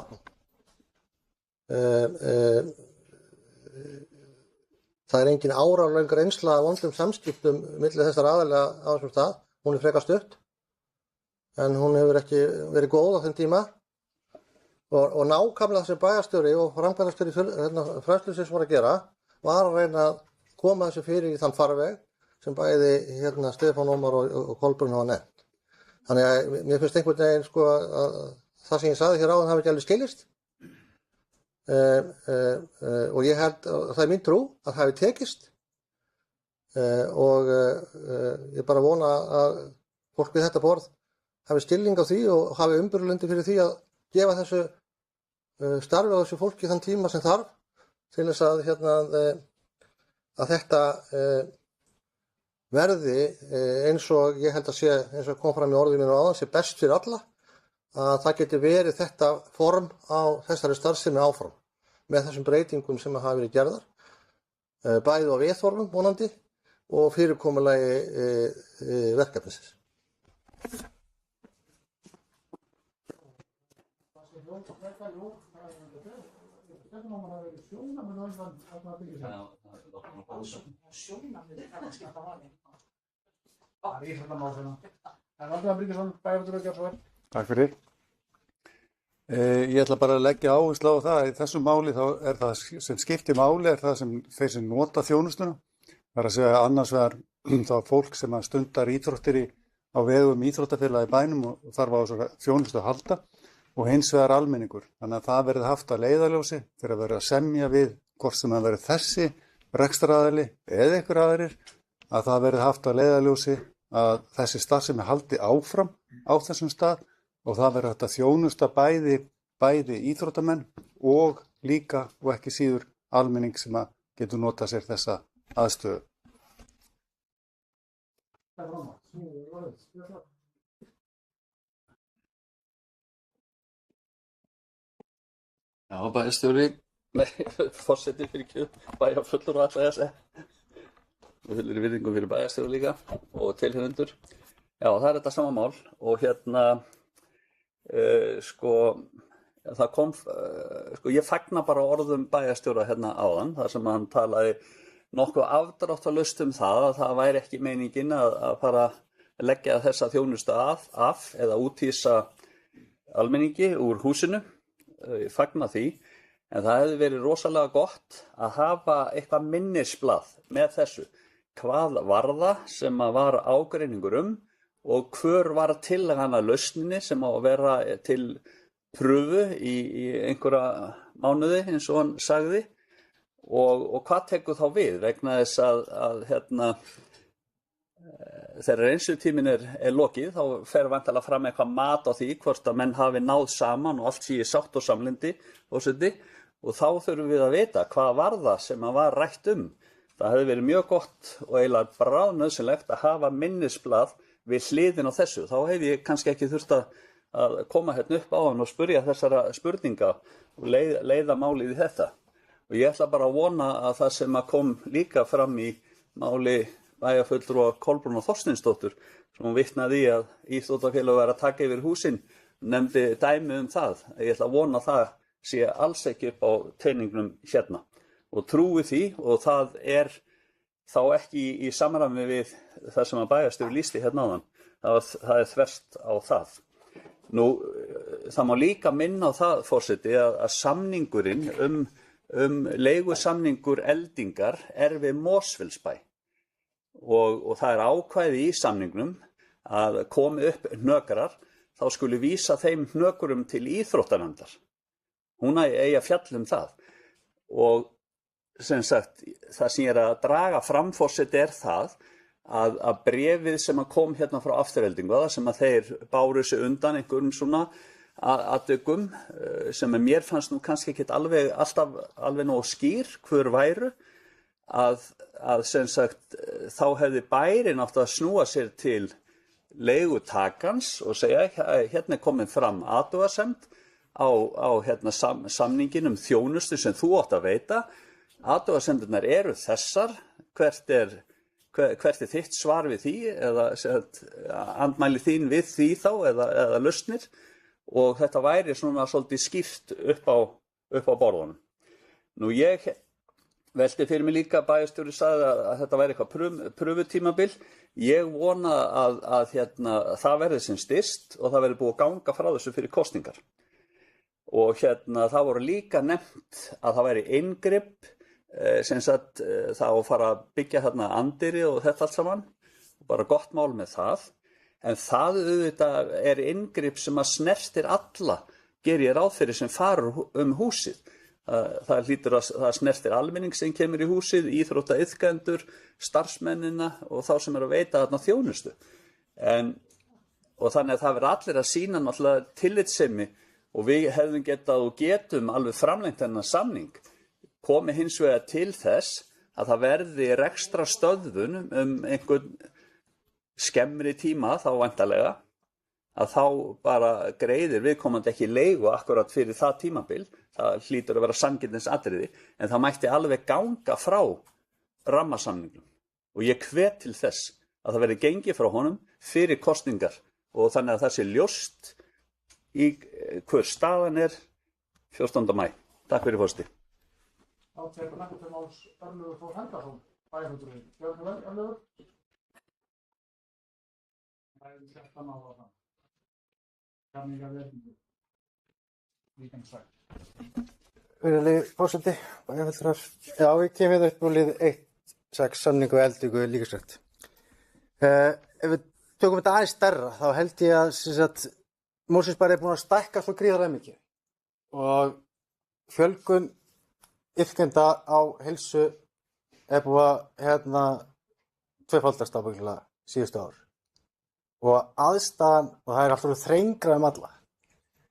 Það er engin áralöng reynsla af vondum samskiptum milli þessar aðalega á þessum stað. Hún er frekar stutt, en hún hefur ekki verið góð á þeim tíma. Og nákvæmlega þessi bæjarstjóri og framkvæmdastjóri fræðslusins voru að gera var að reyna að koma þessu fyrir í þann farveg sem bæði Stefán Ómar og Kolbrún hafa nefnt. Þannig að mér finnst einhvern veginn sko að það sem ég sagði hér áðan hafi ekki alveg skilist. Og ég held að það er mín trú að það hafi tekist og ég bara vona að fólk við þetta borð hafi skilning á því og hafi umburðarlyndi fyrir því að gefa þessu starfi á þessu fólki þann tíma sem þarf til þess að þetta verði eins og ég held að sé, eins og kom fram í orðinu mínu áðan, sé best fyrir alla, að það geti verið þetta form á þessari starfsemi áfram með þessum breytingum sem hafa verið gerðar, bæði á viðhorfum vonandi og fyrirkomulagi verkefnisins. Takk fyrir. Ég ætla bara að leggja áherslu á það að í þessu máli þá er það sem skiptir máli er það sem þeir sem nota þjónustuna. Það er að segja annars vegar þá fólk sem að stundar íþróttir á vegum íþróttafélagi í bænum og þarf á þessu þjónustu að halda og hins vegar almenningur. Þannig að það verði haft að leiðarljósi fyrir að vera að semja við hvort sem að verði þessi rekstraraðili eða einhver aðrir að það verði haft að leiðarljósi að þessi starfsemi haldi áfram á þessum stað og það verður hægt að þjónusta bæði íþróttamenn og líka og ekki síður almenning sem að getur notað sér þessa aðstöðu. Já, bæjarstjóri, forseti fyrir kjöp, bæjarfullur og alltaf þess og fullir virðingum fyrir bæjarstjóri líka og tilhörundur. Já, það er þetta sama mál og það kom, ég fagna bara orðum bæjarstjóra hérna áðan, þar sem hann talaði nokkuð afdráttarlaust það að það væri ekki meiningin að fara að leggja þessa þjónustu af eða úthýsa almenningi úr húsinu. Ég fagna því, en það hefði verið rosalega gott að hafa eitthvað minnisblað með þessu. Hvað var það sem var ágreiningur og hver var tillagan að lausninni sem á að vera til pröfu í einhverja mánuði eins og hann sagði og hvað tekur þá við vegna þess að þegar reynslutíminn er lokið, þá fer væntanlega fram eitthvað mat á því hvort að menn hafi náð saman og allt sé í sátt og samlyndi, forseti, og þá þurfum við að vita hvað var það sem að var rætt um. Það hefði verið mjög gott og eiginlega bráðnauðsynlegt að hafa minnisblað við hliðin á þessu. Þá hefði ég kannski ekki þurft að koma hérna upp á hann og spyrja þessara spurninga og leiða málið í þetta. Og ég ætla bara að vona að það sem að kom líka fram í máli bæjarfulltrúa Kolbrúnar Þorsteinsdóttur, sem hún vitnaði í að íþróttafélög væri að taka yfir húsin, nefndi dæmi um það. Ég ætla að vona að það sé alls ekki upp á teiningnum hérna og trúi því, og það er þá ekki í samræmi við það sem að bæjarstjóri lýsti hérna áðan. Það er þvert á það. Nú, það má líka minna á það, forseti, að samningurinn leigusamningur Eldingar er við Mosfellsbæ. Og það er ákvæði í samningnum að komi upp hnökrar, þá skuli vísa þeim hnökurum til íþróttanefndar. Hún eigi að fjalla um það. Og sem sagt, það sem ég er að draga fram, forseti, er það að bréfið sem að kom hérna frá Aftureldingu, það sem að þeir báru sig undan einhverjum svona atvikum, sem mér fannst nú kannski ekki alltaf alveg nógu skýr hver væru, að sem sagt þá hefði bærinn átt að snúa sér til leigutakans og segja hérna er komin fram athugasemd á hérna samningin um þjónustu sem þú átt að veita. Athugasemdirnar eru þessar, hvert er þitt svar við því, eða andmæli þín við því þá, eða lausnir, og þetta væri svona svolítið skýrt upp á borðunum. Nú ég velti fyrir mig líka, bæjarstjóri sagði að þetta væri eitthvað pröfutímabil. Ég vona að það verði sem styst og það verði búið að ganga frá þessu fyrir kosningar. Og það voru líka nefnt að það væri inngrip, sem sagt það að fara að byggja anddyri og þetta allt saman, bara gott mál með það. En það auðvitað er inngrip sem að snertir alla, geri ég ráð fyrir, sem farur húsið. Það snertir almenning sem kemur í húsið, íþróttaiðkendur, starfsmennina og þá sem eru að veita þarna þjónustu. Og þannig að það verður allir að sýna náttúrulega tillitssemi, og við hefðum getað og getum alveg framlengt þennan samning, komi hins vegar til þess að það verði rekstra stöðvun einhvern skemmri tíma þá væntanlega, að þá bara greiðir viðkomandi ekki leigu akkurat fyrir það tímabil. Það hlýtur að vera sanngirnis atriði, en það mætti alveg ganga frá rammasamningnum. Og ég hvet til þess að það verði gengið frá honum fyrir kosningar, og þannig að það sé ljóst í hver staðan er 14. maí. Takk fyrir, forseti. Þá tekur nættu til máls Örlygur Þór Helgason, bæjarfulltrúi. Gjörðu vel, Örlygur. Það er 16 ára það. Samningar við Eldingu. Líkansvæg. Virðulegi forseti, bæjarfulltrúar. Já, við kemum upp á lið 1.6 samningu Eldingu líkasvægt. Ef við tökum þetta aðeins stærra, þá held ég að Mosfellsbær er búin að stækka svo gríðarlega mikið, og fjölgun iðkenda á heilsu er búið að tvöfaldast ábyggilega síðustu ár. Og aðstæðan, og það er alltaf þrengra alla.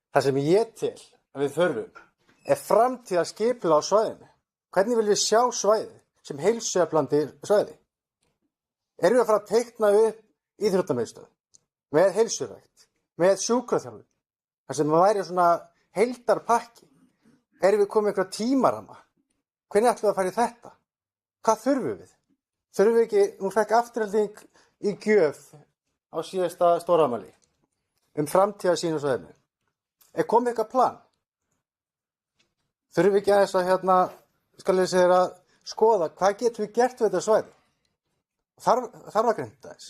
Það sem ég tel að við þurfum er framtíðarskipulag á svæðinu. Hvernig viljum við sjá svæði sem heilsueflandi svæði? Erum við að fara að teikna upp íþróttamiðstöð með heilsurækt, með sjúkraþjálfun, þar sem væri svona heildarpakki? Erum við komið einhverja tímaramma? Hvernig ætlum við að fara í þetta? Hvað þurfum við? Þurfum við ekki, nú fekk Afturelding í gjöf á síðasta stórafmæli framtíðarsýn á svæðinu. Er komið eitthvað plan? Þurfum við ekki aðeins að skoða hvað getum við gert við þetta svæði? Þarf að grinda þess.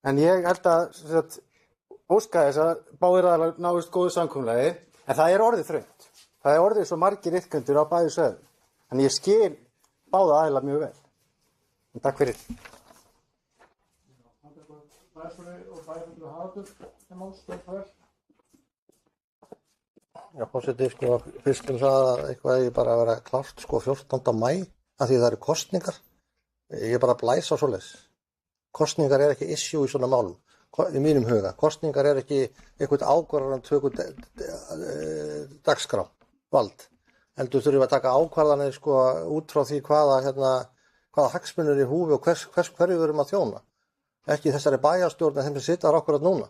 En ég held að óska þess að báðir aðeins náist góðu samkomulagi, en það er orðið þröngt. Það er orðið svo margir iðkendur á bæði svæðum. Þannig ég skil báða aðeila mjög vel. En takk fyrir. Já, forseti, fyrst það eitthvað er bara að vera klárt 14. maí, af því það eru kosningar. Ég er bara að blæsa svoleiðis. kosningar er ekki issue í svona málum, í mínum huga. Kosningar er ekki eitthvað ákvarðan tökur dagskrá, vald. Heldur þurfum að taka ákvarðanir sko út frá því hvaða hagsmunir í húfi og hverju við erum að þjóna. Ekki þessari bæjarstjórn þeim sem sitja akkurat núna.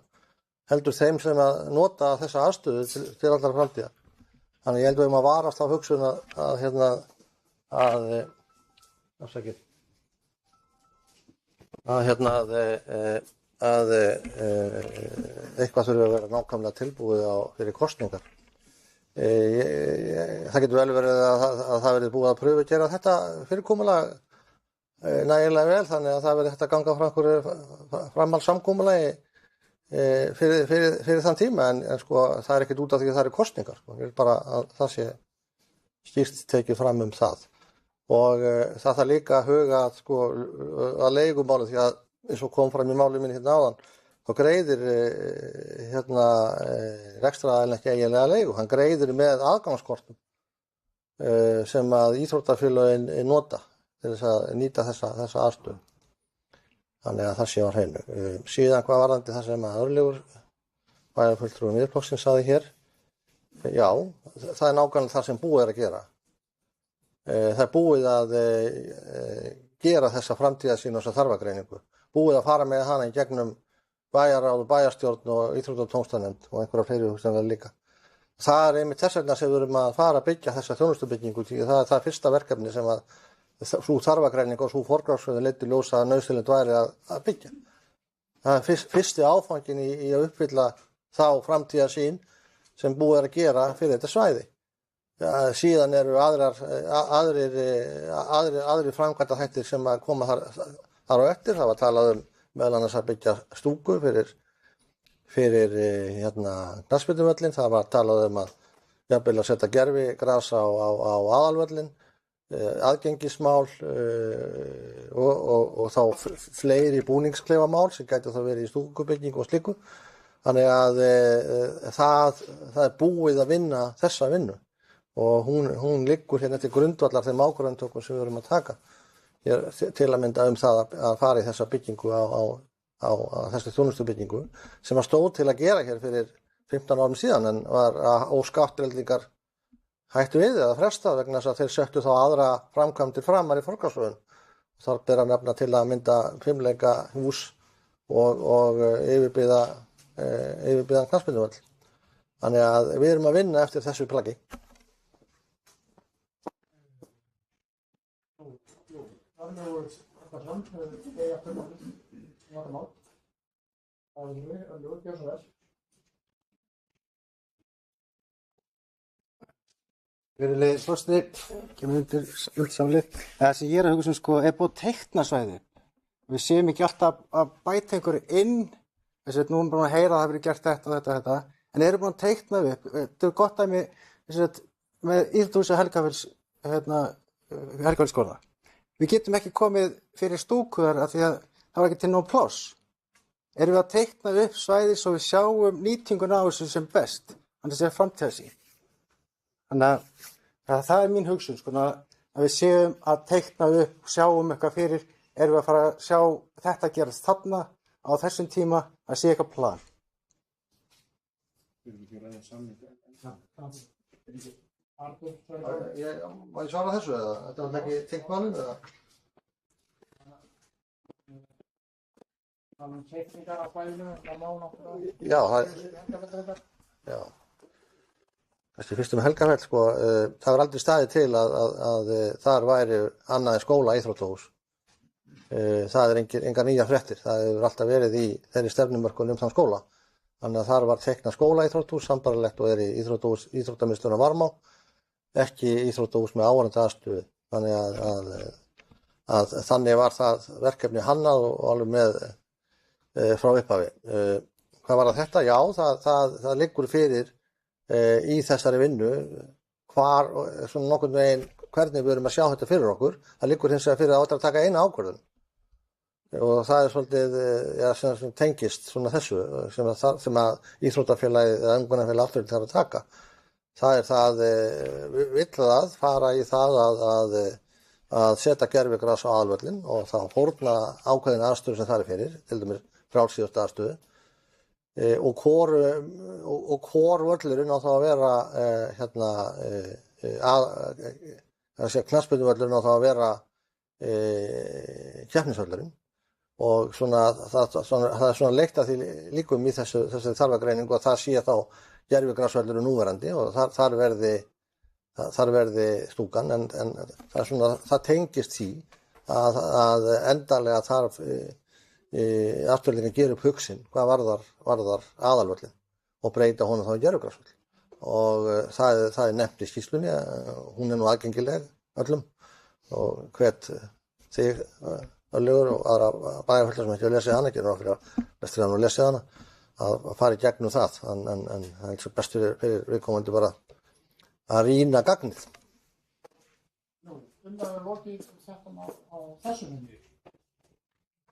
Heldur þeim sem að nota þessa aðstöðu til allar framtíðar. Þannig ég held að varast á hugsun að eitthvað þurfi að vera nákvæmlega tilbúið fyrir kosningar. Það getur vel verið að það verið búið að pröfu að gera þetta fyrirkomulag nægilega vel, þannig að það verið hægt að ganga frá einhverju framhaldssamkomulagi fyrir þann tíma, en sko það er ekkert út af því að það eru kosningar. Ég vil bara að það sé skýrt tekið fram það. Og það þarf líka að huga að leigumáli, því að eins og kom fram í máli minni áðan, þá greiðir rekstraraðilinn ekki eiginlega leigu, hann greiðir með aðgangskortum sem að íþróttafélögin nota til þess að nýta þessa aðstöðu. Þannig að það sé á hreinu. Síðan hvað varðandi það sem að Örlygur bæjarfulltrúi Miðflokksins sagði hér, já, það er nákvæmlega það sem búið er að gera. Það er búið að gera þessa framtíðarsýn og þessa þarfagreiningu. Búið að fara með hana í gegnum bæjarráð og bæjarstjórn og íþrótta- og tómstafnefnd og einhverja fleiri hugsanlega líka. Það er einmitt þess vegna sem við erum að fara að byggja þessa þjónustubyggingu, því það er það fyrsta verkefni sem að sú þarfagreining og sú forgangsröðun leiddi í ljós að nauðsynlegt væri að byggja. Það er fyrsti áfangin í að uppfylla þá framtíðarsýn sem búið er að gera fyrir þetta svæði. Síðan eru aðrir framkvæmdaþættir sem að koma þar á eftir. Það var talað meðal annars að byggja stúku fyrir knattspyrnuvöllinn. Það var talað að jafnvel að setja gervigras á aðalvöllinn, aðgengismál og þá fleiri búningsklefamál sem gæti þá verið í stúkubyggingu og slíku. Þannig að það er búið að vinna þessa vinnu. Og hún liggur hérna til grundvallar þeim ákvörðunartökum sem við erum að taka til að mynda það að fara í þessa byggingu á þessu þjónustubyggingu sem að stóð til að gera hér fyrir 15 árum síðan, en var að óskattrildingar hættu við eða frestað vegna þess að þeir settu þá aðra framkvæmdir framar í forgangsröðun. Þar ber að nefna til að mynda fimleika hús og yfirbyggðan knattspyrnuvöll. Þannig að við erum að vinna eftir þessu plaggi. Virðulegi forseti, kemur undir samlið. Það sem ég er að hugsa sko, er búið að teikna svæði. Við séum ekki alltaf að bæta einhverju inn, þess að nú erum bara að heyra að það verið gert þetta, en erum búin að teikna upp. Þetta er gott dæmi með íþróttahúsi Helgafellsskóla. Við getum ekki komið fyrir stúkuðar af því að það var ekki til nóg pláss. Erum við að teikna upp svæði svo við sjáum nýtinguna á þessu sem best, þannig að það sé framtíðarsýn. Þannig að það er mín hugsun, sko, að við séum að teikna upp, sjáum eitthvað fyrir, erum við að fara að sjá þetta gerast þarna á þessum tíma, að sé eitthvað plan. Má ég svara þessu eða? Þetta var ekki tengt málum eða? Teikningar á bæinu, það má náttúrulega. Já. Þessi fyrst Helgafell, sko, það var aldrei staðið til að þar væri annað en skóla íþróttahús. Það er engar nýjar fréttir. Það hefur alltaf verið í þeirri stefnumörkun þann skóla. Þannig að þar var teiknað skóla íþróttahús, sambarlegt og er í íþróttamiðstöðina Varmá, ekki íþróttahús með áhorfandi aðstöðu. Þannig að þannig var það verkefni hannað og alveg með frá upphafi. Hvað var þetta? Já, það liggur fyrir í þessari vinnu svona nokkurn veginn hvernig við erum að sjá þetta fyrir okkur. Það liggur hins vegar fyrir að taka eina ákvörðun. Og það er svolítið sem tengist svona þessu sem að íþróttafélagið eða ungmennafélagið aftur þarf að taka. Það er það, vill það fara í það að að setja gervigras á aðalvöllinn og þá fórna ákveðin aðstöðu sem það fyrir, til dæmis frjálsíðustu aðstöðu. Og hvor völlurinn á þá að vera knattspyrnuvöllurinn á þá að vera keppnisvöllurinn og það er svona leikt að því líkum í þessi þarfagreiningu að það sé þá gervigrasvöllurinn núverandi og þar verði stúkan en það er svona, það tengist því að endanlega þarf afturleikin gera upp hugsin hvað varðar aðalvöllin og breyta honum þá í gervigrasvöll og það er nefnt í skýrslunni, hún er nú aðgengileg öllum og hvet þig Örlygur og aðra bæjarfullar sem ekki að lesa hana, ekki nú fyrir að lestir hann og lesa hana að fara í gegnum það en það er svo best fyrir viðkomandi bara að rýna gagnið. Nú, umræður lokið þetta á þessu myndi.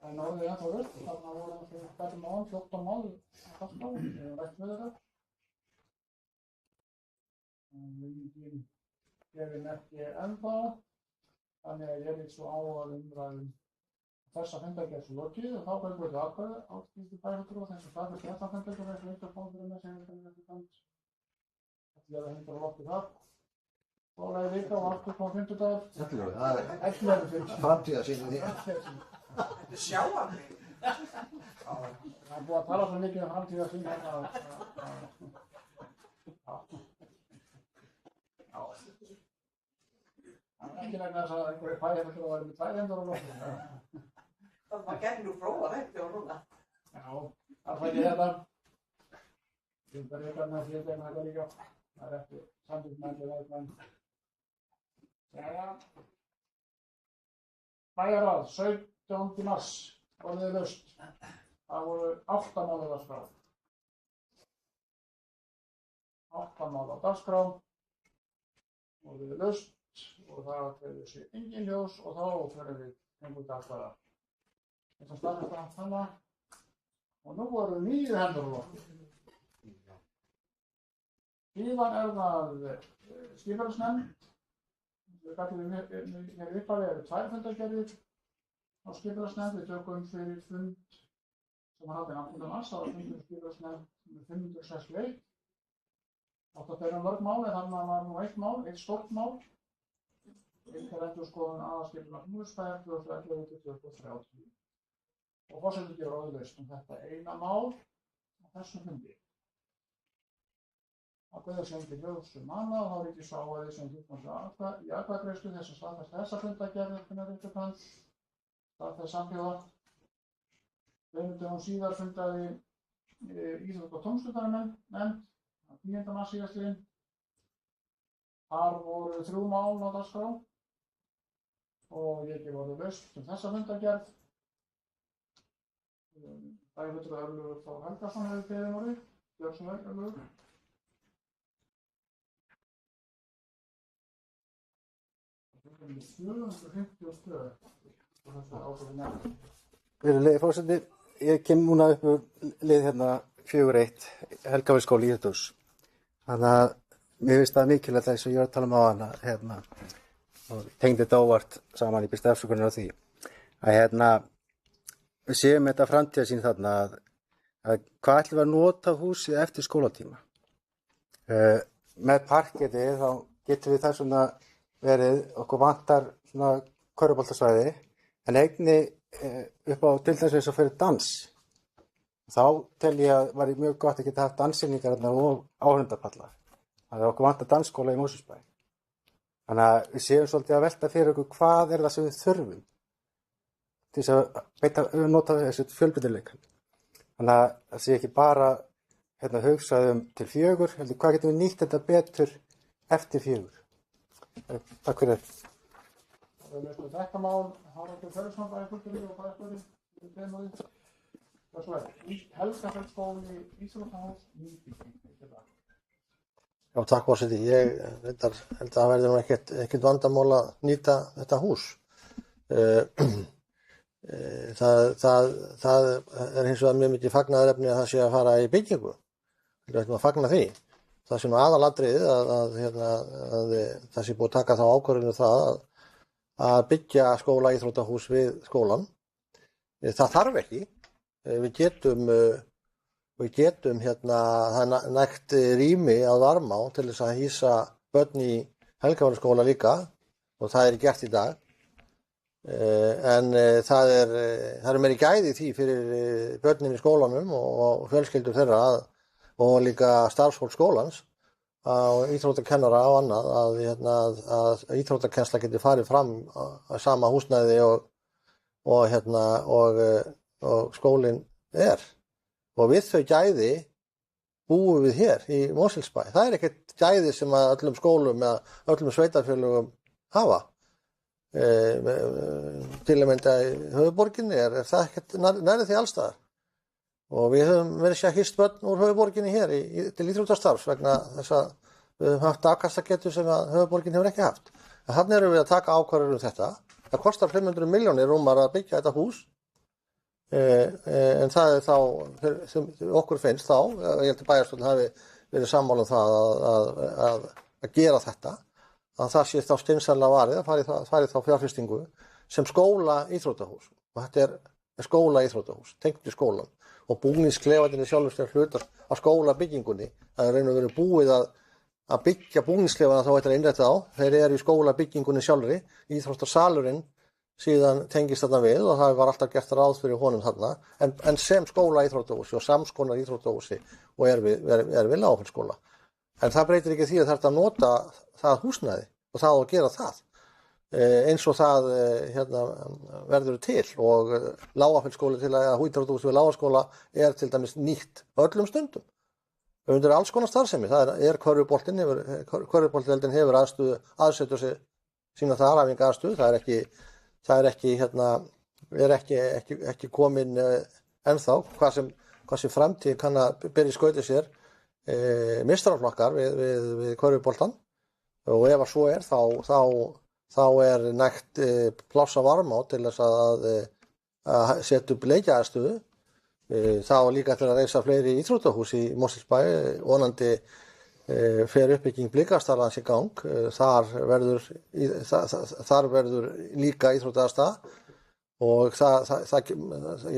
En orðið ennþá upp, þarna voru fyrir hverjum án 14 mál að kasta á, við hefum rætt með þetta. Við gefum ekki ennþá, þannig að ég lít svo á að umræðum þessa fundargerð lokið og þá göngum við til atkvæði á skýrslu bæjarfulltrúa þess að staðfest þetta fundargerð er hlutað fór fyrir með sem þetta fannst. Þetta er að hindra loftið þar. Ólega vika og aftur kom 50 dagar. 11, það er 11 fyrir. framtíðarsýnin því. Þetta er sjáandi. Það er búið að tala svo mikið um framtíðarsýn hérna. Það er ekki vegna þess að einhverju bæjarfulltrúar væri með 2 hendur á loftið. Það gerði nú prófa þetta og núna. Já, það er ekki þetta. Fundarvikarnar fyrir þetta líka. Það er eftir samtíðsmæli veðmenn. Jæja. Bæjarráð, 17. mars, orðið laust. Það voru 8 mál á dagskrá. 8 mál á dagskrá. Orðið laust og það verður sér engin ljós og þá fyrir við hengur dagskrá. Þess að staðfesta hana. Og nú voru 9 hendur á lofti. Síðan það skipulagsnefnd. Við gætum hér upphafið eru 2 fundargerðir á skipulagsnefnd. Við tökum fyrir fund sem var haldinn 8. mars. Það var fundur skipulagsnefnd með 561. Átt að bera mörg mál en þannig var nú eitt mál, eitt stórt mál. Endurskoðun aðalskipulags Mosfellsbæjar 2011-2030. Og forseti gefur orðið laust þetta eina mál á þessum fundi. Að guða sem ekki ljós annað og þá er ekki sá að því sem hlutfallslega í atkvæðagreiðslu þess að staðfesta þessa fundargerð staðfesta samhljóða. 2 dögum síðar fundaði íþrótta- og tómstundanefnd 10. mars síðastliðinn. Þar voru 3 mál á dagskrá og ég gef orðið laust þessa fundargerð. Bæjarfulltrúi Örlygur Þór Helgason hefur beðið orðið. Björnsson Örlygur. Það er 752 og þessu ákveðið nefnd. Virðulegi forseti, ég kem núna upp úr lið hérna 4-1 Helgavíðskóli Íðhús. Þannig að mér finnst það mikilvægt eins og ég var að tala um á hana hérna og tengdi þetta óvart saman í byrsta afsökunar á því að við séum þetta framtíðarsýn þarna að hvað ætlum við að nota húsið eftir skólatíma. Með parketi þá getum við það svona verið, okkur vantar svona körfuboltasvæði en einnig upp á til þess að fyrir dans. Þá tel ég að var mjög gott að geta haft danssýningar og áhörundapalla. Það er okkur vantar dansskóla í Mosfellsbæ. Þannig að við séum svolítið að velta fyrir okkur hvað er það sem við þurfum til þess að nota þessu fjölbreytileikann. Þannig að það sé ekki bara hugsaðum til 4, heldur hvað getum við nýtt þetta betur eftir 4. Takk fyrir. Það er löstu þetta mál, Haraldur Ferrisson bæjarfulltrúi og bæjarstjóri. Það svo Helgafeldsskóli Íþróttahús nýbygging. Já, takk forseti. Ég held að það verði nú ekkert vandamál að nýta þetta hús. Það er hins vegar mjög mikið fagnaðarefni að það sé að fara í byggingu. Við ætlum að fagna því. Það sé nú aðalatriðið að það sé búið að taka þá ákvörðun það að byggja skóla íþróttahús við skólan. Það þarf ekki. Við getum það nægt rými að Varmá til þess að hýsa börn í Helgaválaskóla líka og það er gert í dag. En það eru meiri gæði því fyrir börnin í skólanum og fjölskyldur þeirra og líka starfsfólk skólans og íþróttakennara og annað að íþróttakennsla geti farið fram á sama húsnæði og skólinn er. Og við þau gæði búum við hér í Mosfellsbæ. Það er ekkert gæði sem að öllum skólum eða öllum sveitarfélögum hafa. Til að mynda í höfuðborginni er það ekkert nærri því allstaðar. Og við höfum verið sér hýst börn úr höfuðborginni hér til íþróttastarfs vegna þess að við höfum haft afkastagetu sem að höfuðborgin hefur ekki haft. En þannig erum við að taka ákvarðanir þetta. Það kostar 500 milljónir rúmar að byggja þetta hús. En það er þá, sem okkur finnst þá, ég held að bæjarstjórnin hafi verið sammála um það að gera þetta, að það sé þá skynsamlega varið að fari þá fjárfestingu sem skóla íþróttahús. Og þetta er skóla íþróttahús, tengt í skólan. Og búningsklefarnir sjálfur hlutar af skólabyggingunni. Það er raun og verið búið að byggja búningsklefana þá þetta er innrættið á. Þeir eru í skólabyggingunni sjálfri, íþróttasalurinn síðan tengist þarna við og það var alltaf gert ráð fyrir honum þarna. En sem skóla íþróttahúsi og samskonar íþróttahúsi og er við Lágafellsskóla. En það breytir ekki því að þetta nota það húsnæði og það að gera það. Eins og það verður til og Lágafellsskóli til að íþróttahúsi við Lágaskóla er til dæmis nýtt öllum stundum. Undir alls konar starfsemi, það er körfuboltinn hefur aðsetur sína þar af enga aðstöðu, það er ekki komin ennþá hvað sem framtíð kann að byrja í skauti sér meistaraflokkar við körfuboltann og ef að svo er þá er nægt pláss á Varmá til þess að setja upp leikjaaðstöðu. Það var líka eftir að reisa fleiri íþróttahús í Mosfellsbæ, vonandi fer uppbygging Blikastaðarins í gang. Þar verður líka íþróttaaðstaða og ég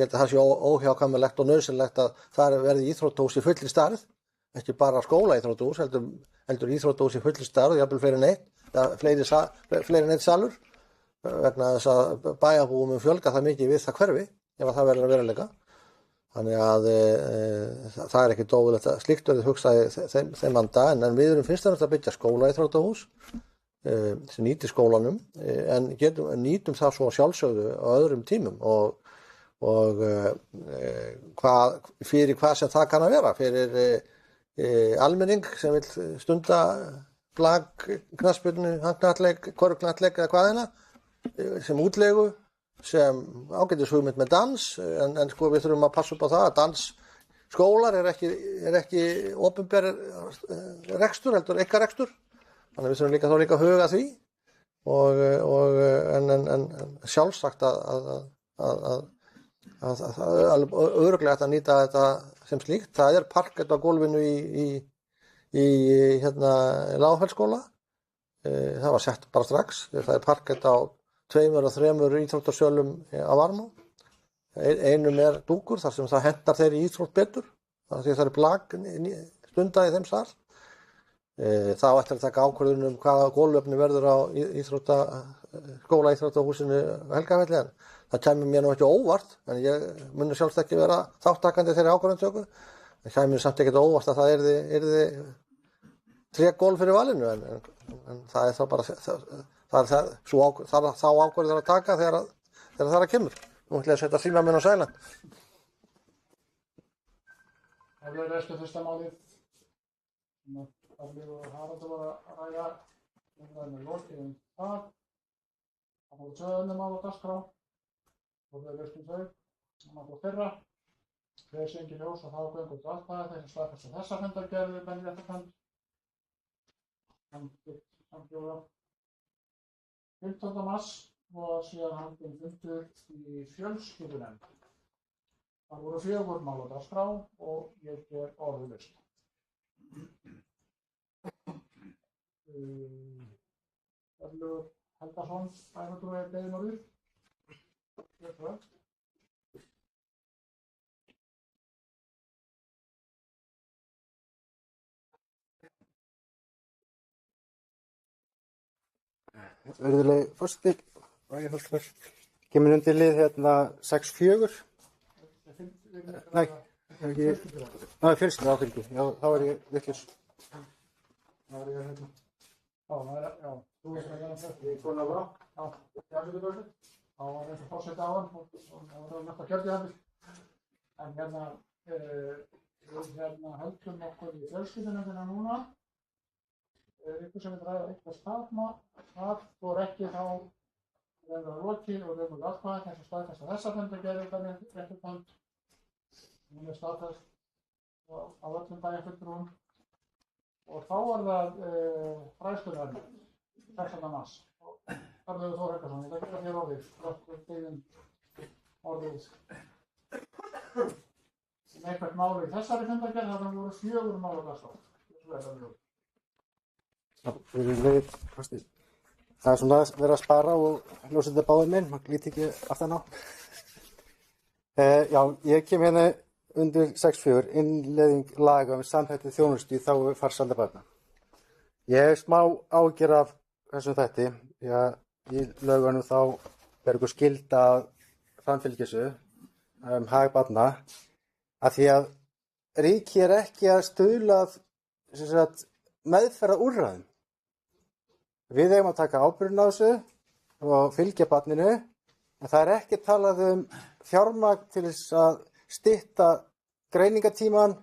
held að það sé óhjákvæmilegt og nauðsynlegt að þar verði íþróttahús í fullri stærð, ekki bara skólaíþróttahús, heldur íþróttahús í fullri stærð og jafnvel fleiri en eitt salur vegna þess að bæjarbúum fjölga það mikið við það hverfi ef það verður að veruleika. Þannig að það er ekki dóðulegt að slíkt verður hugsað í þeim anda en við erum fyrst að byggja skólaíþróttahús sem nýtir skólanum en nýtum það svo sjálfsögðu á öðrum tímum og fyrir hvað sem það kann að vera fyrir almenning sem vil stunda flag, knattspyrnu, handknattleik, körfuknattleik eða hvaðina sem útlegu sem ágætis hugmynd með dans en sko við þurfum að passa upp á það að dansskólar er ekki opinber rekstur heldur einkarekstur þannig að við þurfum líka að huga því en sjálfsagt að örugglega að nýta þetta sem slíkt. Það er parkett á gólfinu í Lágafellsskóla. Það var sett bara strax. Það er parkett á 2 og 3 íþróttasölum á Varmá. Einum er dúkur þar sem það hentar þeirri íþrótt betur. Því það er plagg stundað í þeim sal. Þá ætlar að taka ákvörðun hvaða gólfefni verður á skóla íþróttahúsinu Helgafelli. Það kæmi mér nú ekki óvart, en ég muni sjálfst ekki vera þáttakandi þeirri ákvörðuntöku. Það kæmi mér samt ekki óvart að það yrði 3 gólf fyrir valinu, en það er þá bara þá ákvörður að taka þegar það kemur. Nú ætla ég að setja síma minn á sælan. Það verður restu fyrsta málið. Aflíf og Haraldur var að ræða umræðinu lokið það. Það voru 2 önnur mál á dagskrá. Og við veistum þau. Það var þeirra. Þeir sé ekki ljós og þá göngur til atkvæði þeir sem staðfesta þessa fundargerð með réttarfund. Samfjóða 15. mars og síðan haldinn fundur í fjölskyldunefnd. Það voru 4 mál á dagskrá og ég er orðlaust. Örlög Helgason, bæjarfulltrúi beðinn orðið. Virðulegi forseti, bæjarfulltrúar, kemur undir lið hérna 6-4. Nei, fjölskylda áfylgi, já, þá er ég vitlaus. Já, þú veist að þetta. Ég kom að vera. Já, fjölskyldubörslu. Þá var eins og fórseti áðan og það var næsta kjörtíðanbíl. En við höldum okkur í fjölskyldunefndina núna. Ykkur sem vil ræða eitthvað það og ekki þá verður það lokið og lögum við atkvæði eins og staðfesta þessa fundargerð réttarfund. Hún er staðfest á öllum bæjarfulltrúum. Og þá var það fræðsluverðin, 16. mars. Arnlaugur Þór Helgason, ég ætla að gefa þér orðið, orðið. Sem eitthvað máli í þessari fundargerð, það voru 4 mál á dagskrá. Það er svona verið að spara og ljósa þetta báðum minn, maður líti ekki aftan á. Já, ég kem hérna undir 6.4, innleiðing laga um samþætti þjónustu í þágu farsældar barna. Ég hef smá áhyggjur af þessum þætti, því að í lögunum þá er ykkur skylda að framfylgja þessu hag barna, af því að ríki er ekki að stuðla að meðferða úrræðum. Við eigum að taka ábyrgðina á þessu og fylgja barninu, en það er ekki talað um fjármagn til þess að stytta greiningatíman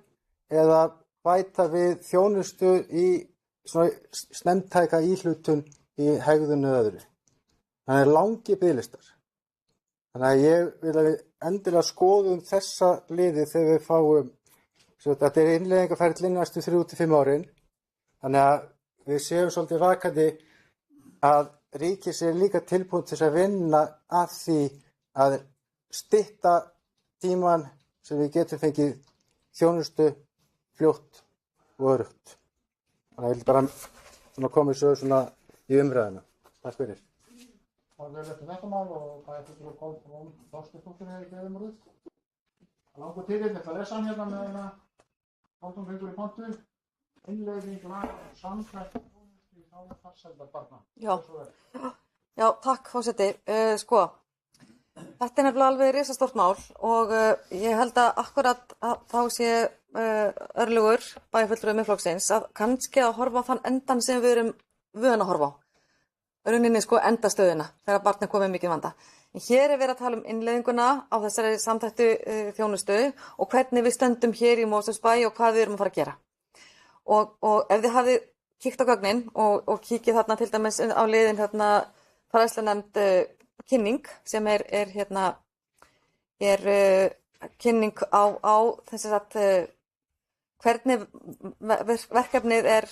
eða bæta við þjónustu í svona snemmtæka íhlutun í hegðun og öðru. Það er langi biðlistar. Þannig að ég vil að við endilega skoðum þessa liði þegar við fáum, þetta er innleiðingarferli næstu 3-5 árin, þannig að við séum svolítið vakandi að ríkið sé líka tilbúin til þess að vinna að því að stytta tíman sem við getum fengið þjónustu fljótt og öruggt. Þannig að ég vil bara koma þessu svona í umræðina. Takk fyrir. Það er eftir þetta mál og það er fyrir að koma frá Þorsteinsdóttir hefur beðið orðið. Það langur til, ég ætla að lesa hann hérna með hérna hálftumfengur í pontu. Innleiðing laga samþætti þjónustu í þágu farsældar barna. Já, takk forseti. Sko, þetta er nefnilega alveg risastórt mál og ég held að akkurat að þá sé Örlygur, bæjarfulltrúi Miðflokksins, að kannski að horfa á þann endan sem við erum vön að horfa á. Rauninni sko endastöðuna þegar barn er komið mikið vanda. En hér er verið að tala um innleiðinguna á þessari samþættu þjónustu og hvernig við stöndum hér í Mosfellsbæ og hvað við erum að fara að gera. Og ef þið hafið kíkt á gögnin og kíkið þarna til dæmis á liðin þarna fræðslunefnd kynning sem er kynning á þess að hvernig verkefnið er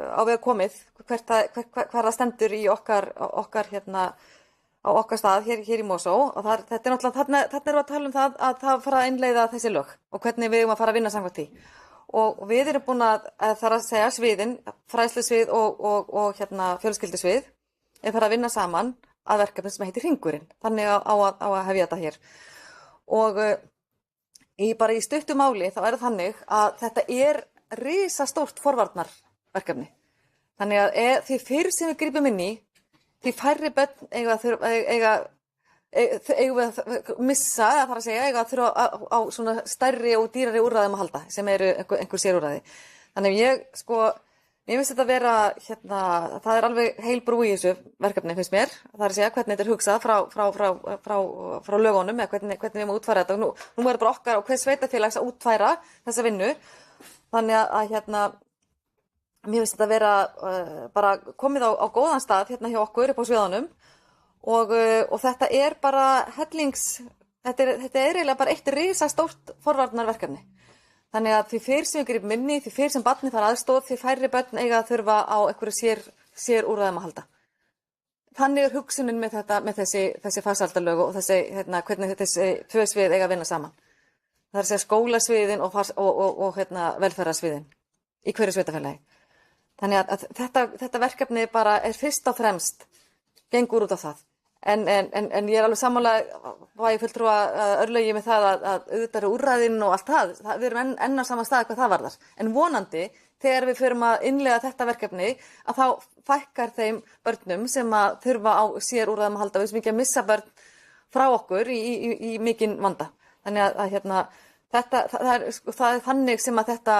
á veg komið, hvar það stendur í okkar á okkar stað hér í Mosó og þetta er náttúrulega, þarna erum við að tala um það að það fara að innleiða þessi lög og hvernig við erum að fara að vinna samkvæmt því. Og við erum búin að það er að segja sviðin, fræðslusvið og fjölskyldusvið er fara að vinna saman að verkefni sem heitir Hringurinn. Þannig á að hefja þetta hér. Og bara í stuttu máli þá er það þannig að þetta er risastórt forvarnarverkefni. Þannig að því fyrr sem við grípum inn í, því færri börn eiga við að missa, eða þarf að segja, eiga að þurfa á svona stærri og dýrari úrræðum að halda, sem eru einhver sérúrræði. Þannig ég, mér finnst þetta vera, það er alveg heil brú í þessu verkefni, finnst mér. Það er að segja hvernig þetta er hugsað frá lögunum, eða hvernig við erum að útfæra þetta. Nú er þetta bara okkar og hver sveitafélags að útfæra þessa vinnu. Þannig að mér finnst þetta vera bara komið á góðan stað hjá okkur upp á sviðanum. Og þetta er bara þetta er eiginlega bara eitt risastórt forvarnarverkefni. Þannig að því fyrr sem við gripum inn í, því fyrr sem barnið þarf aðstoð, því færri börn eiga að þurfa á einhverju sér úrræðum að halda. Þannig er hugsunin með þessi farsældarlög og hvernig þessi tvö svið eiga að vinna saman. Það er að segja skólasviðin og velferðarsviðin í hverju sveitafélagi. Þannig að þetta verkefni bara er fyrst og fremst gengur út á það. En ég alveg sammála bæjarfulltrúa Örlaugi með það að auðvitað eru úrræðin og allt það. Við erum enn á sama stað hvað það varðar. En vonandi, þegar við förum að innleiða þetta verkefni, að þá fækkar þeim börnum sem að þurfa á sér úrræðum að halda. Við sem ekki að missa börn frá okkur í mikinn vanda. Þannig að það er þannig sem að þetta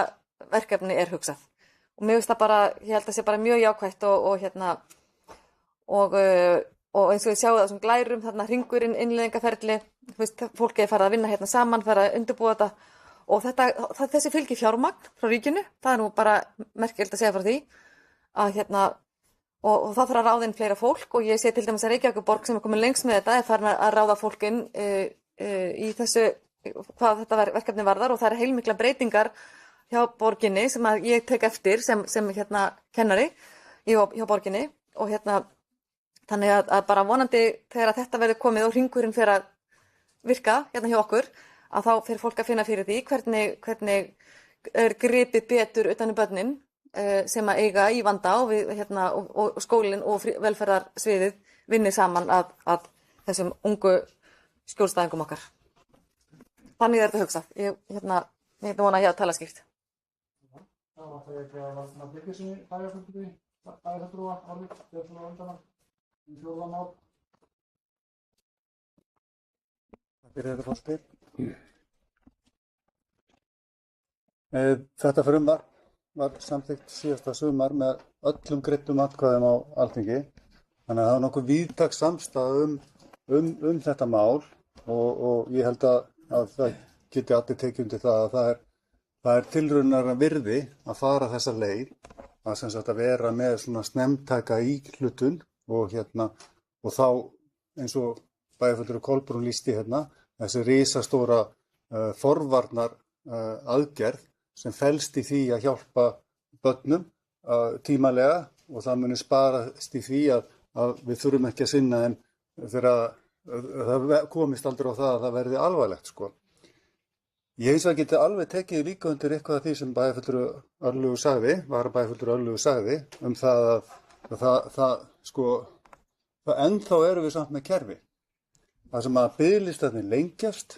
verkefni er hugsað. Og mér finnst það bara, ég held að sé bara mjög jákvætt og eins og við sjáum það sem glærum, þarna hringurinn, innleiðingarferli, fólki er farið að vinna hérna saman, farið að undirbúa þetta og þessi fylgir fjármagn frá ríkinu, það er nú bara merkilegt að segja frá því að og það þarf að ráða inn fleira fólk og ég sé til dæmis að Reykjavíkurborg sem er komin lengst með þetta er farin að ráða fólkinn í þessu, hvað þetta verkefni varðar og það er heilmikla breytingar hjá borginni sem að ég tek eftir sem kennari hjá borginni og þannig að bara vonandi þegar að þetta verður komið og hringurinn fer að virka hérna hjá okkur að þá fer fólk að finna fyrir því hvernig er gripið betur utan börnin sem að eiga í vanda og, og skólinn og velferðarsviðið vinni saman að þessum ungu skjólstæðingum okkar. Þannig er þetta hugsað. Ég vona að ég að tala skýrt. Það var þegar ekki að valda byggja sinni bæjarfulltrúa árið þegar þú var undan í fjórða mál. Takk fyrir þetta fórspil. Þetta frumvarp var samþykkt síðasta sumar með öllum greiddum atkvæðum á Alþingi. Þannig að það var nokkuð víðtæk samstaða um þetta mál og ég held að það geti allir tekið undir það að það er tilraunar virði að fara þessa leið að sem sagt að vera með svona snemmtæka íhlutun og þá eins og bæjarfulltrúi Kolbrún lýsti þessi risastóra forvarnar aðgerð sem felst í því að hjálpa börnum tímalega og það muni sparast í því að við þurfum ekki að sinna þeim þegar það komist aldrei á það að það verði alvarlegt sko. Ég hins vegar geti alveg tekið líka undir eitthvað af því sem bæjarfulltrúi Örlygur sagði, varabæjarfulltrúi Örlygur sagði það að ennþá erum við samt með kerfi. Það sem að biðlistarnir lengjast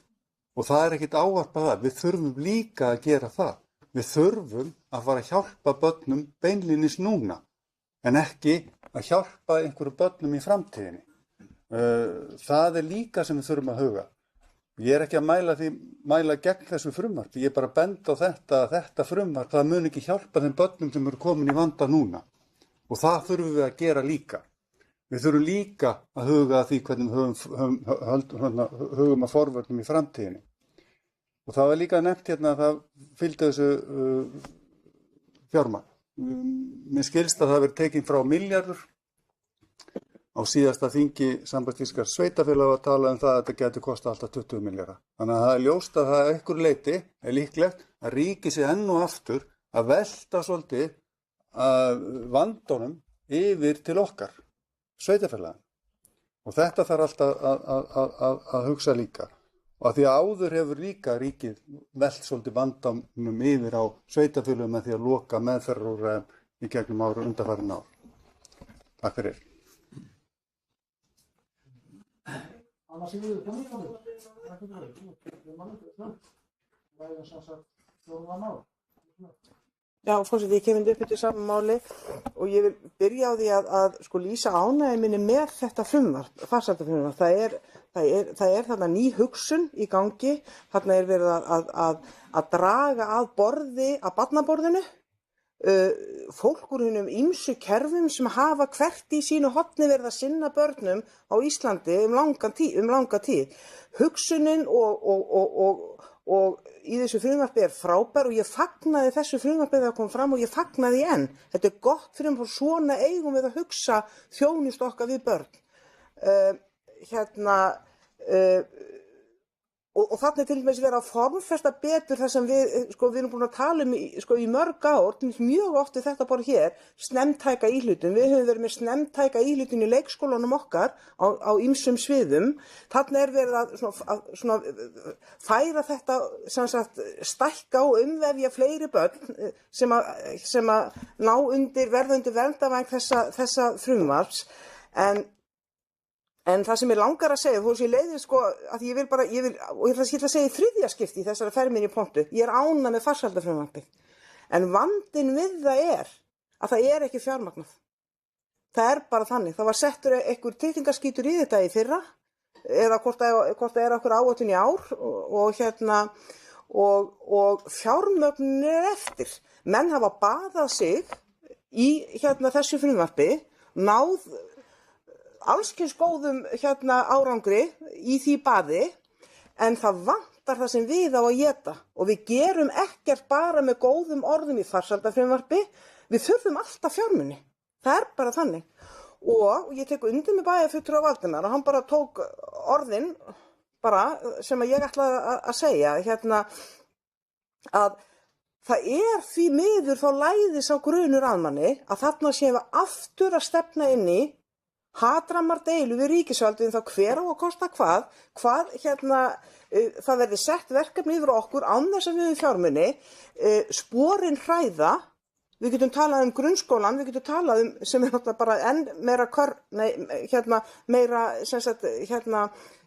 og það er ekkert ávarpað það. Við þurfum líka að gera það. Við þurfum að fara að hjálpa börnum beinlínis núna en ekki að hjálpa einhverju börnum í framtíðinni. Það er líka sem við þurfum að huga. Ég er ekki að mæla gegn þessu frumvarpi, ég er bara að benda á þetta frumvarp, það mun ekki hjálpa þeim börnum sem eru komin í vanda núna. Og það þurfum við að gera líka. Við þurfum líka að huga að því hvernig við hugum að forvörnum í framtíðinni. Og það var líka nefnt að það fylgdi þessu fjármagn. Mér skilst að það verið tekinn frá milljarður. Á síðasta þingi Sambandsþýskra sveitarfélaga var talað það að þetta geti kostað alltaf 20 milljarða. Þannig að það er ljóst að það að einhverju leyti er líklegt að ríkið sé enn og aftur að velta svolítið vandunum yfir til okkar, sveitarfélaga. Og þetta þarf alltaf að hugsa líka. Og að því að áður hefur líka ríkið velt svolítið vandunum yfir á sveitarfélagum með því að loka meðferðarúrræðum í gegnum undanfarin ár. Takk fyrir. Annars yfir það er sagt fjórða mál. Já, forseti, ég kemur upp til sama máli og ég vil byrja á því að lýsa ánægju minni með þetta frumvarp, farsældarfrumvarp. Það er þarna ný hugsun í gangi, þarna er verið að draga að borði, að barnaborðinu, fólk úr hinum ýmsu kerfum sem hafa hvert í sínu horni verið að sinna börnum á Íslandi langa tíð. Hugsunin og í þessu frumvarpi er frábær og ég fagnaði þessu frumvarpi þegar það kom fram og ég fagnaði enn. Þetta er gott frumvarp, svona eigum við að hugsa þjónustu okkar við börn. Og þarna er til dæmis verið að formfesta betur það sem við erum búin að tala í mörg ár, mjög oft við þetta bara hér, snemmtæka íhlutun. Við höfum verið með snemmtæka íhlutun í leikskólanum okkar á ýmsum sviðum. Þarna er verið að færa þetta, stækka og umvefja fleiri börn sem að verða undir verndarvæng þessa frumvarps. En En það sem ég langar að segja, þú veist, ég leiði sko, að ég vil, og ég ætla að segja í þriðja skipti í þessari ferð minni í pontu, ég ánægð með farsældarfrumvarpið. En vandinn við það að það ekki fjármagnað. Það bara þannig. Það var settur einhver tryggingaskítur í þetta í fyrra, eða hvort það okkur áætlun í ár, og fjármögnunin eftir. Menn hafa baðað sig í þessu frumvarpi, náð allskyns góðum árangri í því baði, en það vantar það sem við á að éta og við gerum ekkert bara með góðum orðum í farsældarfrumvarpi, við þurfum alltaf fjármuni. Það bara þannig. Og ég tek undir með bæjarfulltrúa Valdimar og hann bara tók orðin sem ég ætlaði að segja, að það því miður þá læðis á grunur að manni að þarna séum við aftur að stefna inn í hatramar deilu við ríkisvaldið þá hver á að kosta hvað það verði sett verkefni yfir okkur án þess að við höfum fjármuni, sporin hræða, við getum talað grunnskólan, við getum talað sem náttúrulega bara enn meira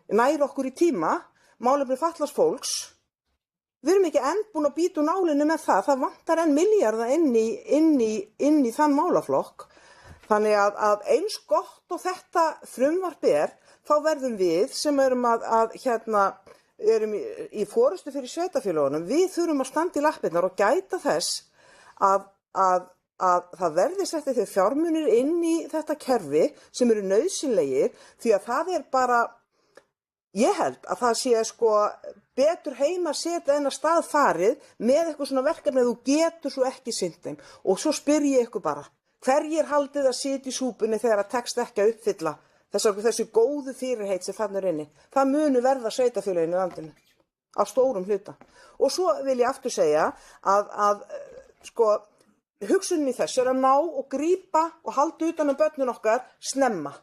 nær okkur í tíma, málefni fatlaðs fólks, við erum ekki enn búin að bíta úr nálinni með það vantar enn milljarða inn í þann málaflokk. Þannig að eins gott og þetta frumvarp þá verðum við sem erum erum í forystu fyrir sveitarfélögunum, við þurfum að standa í lappirnar og gæta þess að það verði sett þeir fjármunir inn í þetta kerfi sem eru nauðsynlegir, því að það bara, ég held að það sé betur heima setja en að stað farið með eitthvað svona verkefni að þú getur svo ekki sinnt þeim. Og svo spyr ég ykkur bara, hverjir haldið að sitja í súpunni þegar að tekst ekki að uppfylla þessu góðu fyrirheit sem þarna inni? Það munu verða sveitarfélögin í landinu á stórum hluta. Og svo vil ég aftur segja að hugsunin í þessu að ná og grípa og halda utan börnin okkar snemma.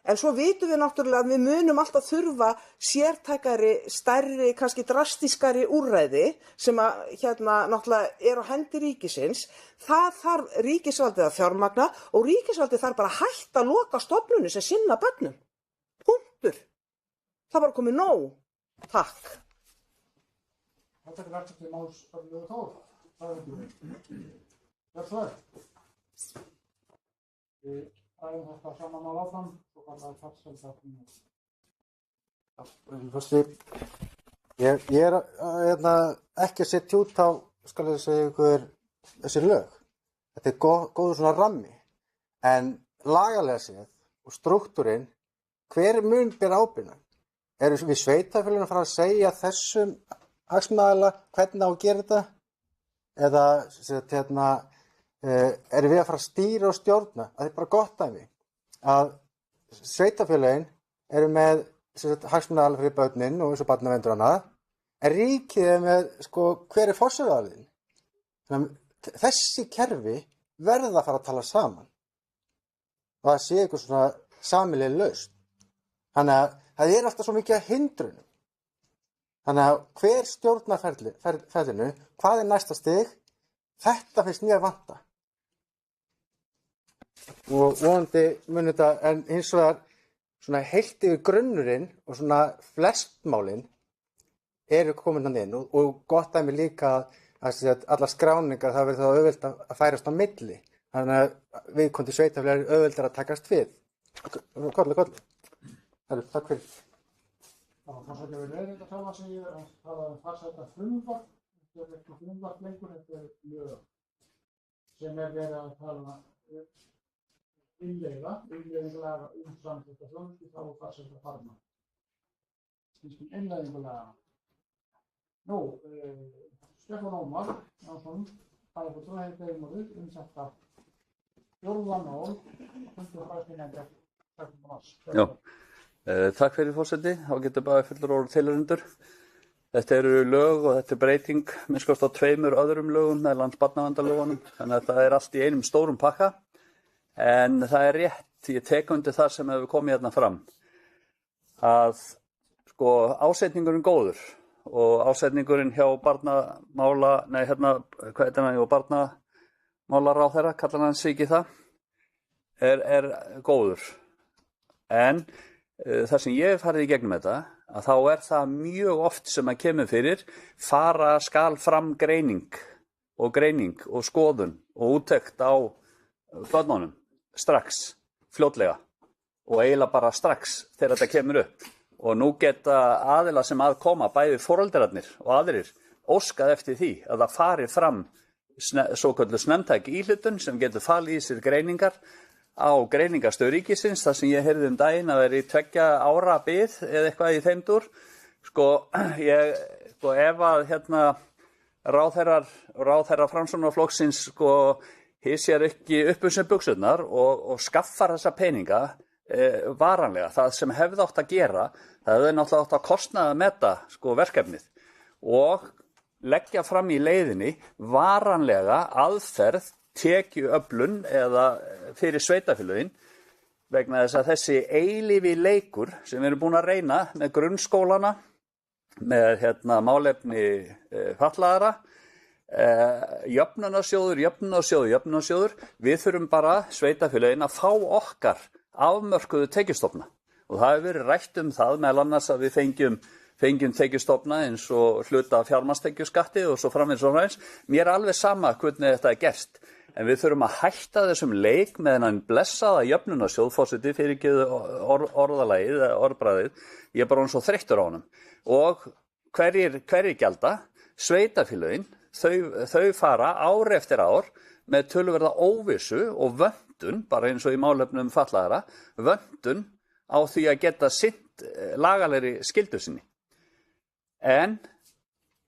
En svo vitum við náttúrulega að við munum alltaf þurfa sértækari, stærri, kannski drastískari úrræði sem náttúrulega á hendi ríkisins. Það þarf ríkisvaldið að fjármagna og ríkisvaldið þarf bara að hætta að loka stofnunum sem sinna börnum. Punktur. Það bara komið nóg. Takk. Þetta verður til máls Örlygur Þór. Það ekki. Þar. Við ræðum þetta saman á áfram og kallaði farsældarfrumvarp. Ég ekki að setja út á, skal ég segja ykkur, þessi lög. Þetta góður svona rammi. En lagalega séð og struktúrinn, hver mun ber ábyrgðina? Erum við sveitarfélögin að fara að segja þessum hagsmunaaðila hvernig á að gera þetta? Eða erum við að fara að stýra og stjórna? Það bara gott dæmi að sveitarfélögin eru með hagsmunaaðila fyrir börnin og eins og barnaverndar og annað, en ríkið með hver forsjáraaðilinn. Þessi kerfi verða að fara að tala saman og það sé eitthvað svona sameiginleg lausn. Þannig að það alltaf svo mikið hindrunum. Þannig að hver stjórnar ferlinu, hvað næsta stig, þetta finnst mér vanta. Og vonandi mun þetta, en hins vegar svona heilt yfir grunnurinn og svona flestmálin eru komin hann inn og gott dæmi líka að allar skráningar það verður þá auðvelt að færast á milli. Þannig að viðkomandi sveitarfélög eru auðveldar að takast við. Kolli. Takk fyrir. Það var kannski ekki verið þetta sjálfa sig að tala farsældarfrumvarp. Þetta ekki frumvarp lengur, þetta lög sem verið að tala innleiðingalega samþykkt þjónustu þá farsældarfarma. Skýrstum innleiðingalega. Nú, Stefán Ómar Jónsson, bæjarfulltrúi hefur beðið morguð umsett af 4. mál, fundur fræðslunemndar 13. mars. Já, takk fyrir forseti, þá getur bæjarfulltrúar og tilheyrendur. Þetta eru lög og þetta breyting, minnst á 2 öðrum lögum meðal barnaverndarlögunum, þannig að það allt í einum stórum pakka. En það rétt, ég tek undir það sem hefur komið hérna fram, að ásetningurinn góður og ásetningurinn hjá barnamálaráðherra, kallar hann sig ekki það, er góður. En þar sem ég hef farið í gegnum þetta, að þá það mjög oft sem að kemur fyrir fara skal fram greining og skoðun og úttekt á börnunum strax, fljótlega og eiginlega bara strax þegar þetta kemur upp. Og nú geta aðila sem að koma, bæði foreldrarnir og aðrir, óskað eftir því að það fari fram svokölluð snemmtæk íhlutun sem getur falið í sér greiningar á greiningarstöð ríkisins, þar sem ég heyrði daginn að vera í 2 ára bið eða eitthvað í þeim dúr. Ef að ráðherra Framsóknarflokksins hysjar ekki upp sem buxurnar og skaffar þessa peninga varanlega, það sem hefði átt að gera, það hefði náttúrulega átt að kostnaða meta verkefnið og leggja fram í leiðinni varanlega aðferð tekjuöflun eða fyrir sveitafélögin, vegna þess að þessi eilífi leikur sem við erum búin að reyna með grunnskólana, með málefni fatlaðra, jöfnunarsjóður, við þurfum bara sveitafélögin að fá okkar afmörkuðu tekjustofna og það hefur verið rætt það meðal annars að við fengjum tekjustofna eins og hluta fjármagnstekjuskatti og svo framvegis og framvegis. Mér alveg sama hvernig þetta gerst, en við þurfum að hætta þessum leik með þennan blessaða jöfnunarsjóð, forseti, fyrirgeðu orðalagið eða orðbragðið, ég bara svo þreyttur á honum. Og hverjir gjalda? Sveitafélögin, þau fara ár eftir ár með töluverða óvissu og vöntun, bara eins og í málefnum fatlaðra, vöntun á því að geta sinnt lagalegri skyldu sinni. En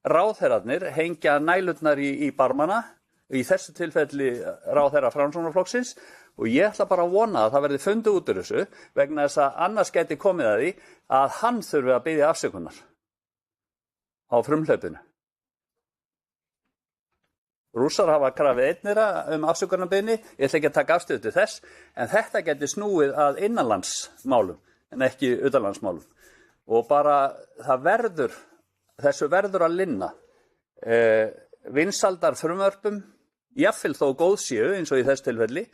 ráðherrarnir hengja nælurnar í barmana, í þessu tilfelli ráðherra Framsóknarflokksins, og ég ætla bara að vona að það verði fundið út úr þessu, vegna þess að annars geti komið að því að hann þurfi að biðja afsökunar á frumhlaupinu. Rússar hafa krafið einnira afsökunarbeiðni, ég ætla ekki að taka afstöðu til þess, en þetta geti snúið að innanlandsmálum en ekki utanlandsmálum. Og bara þessu verður að linna. Vinsaldar frumvörpum, jafnvel þó góð séu eins og í þess tilfelli,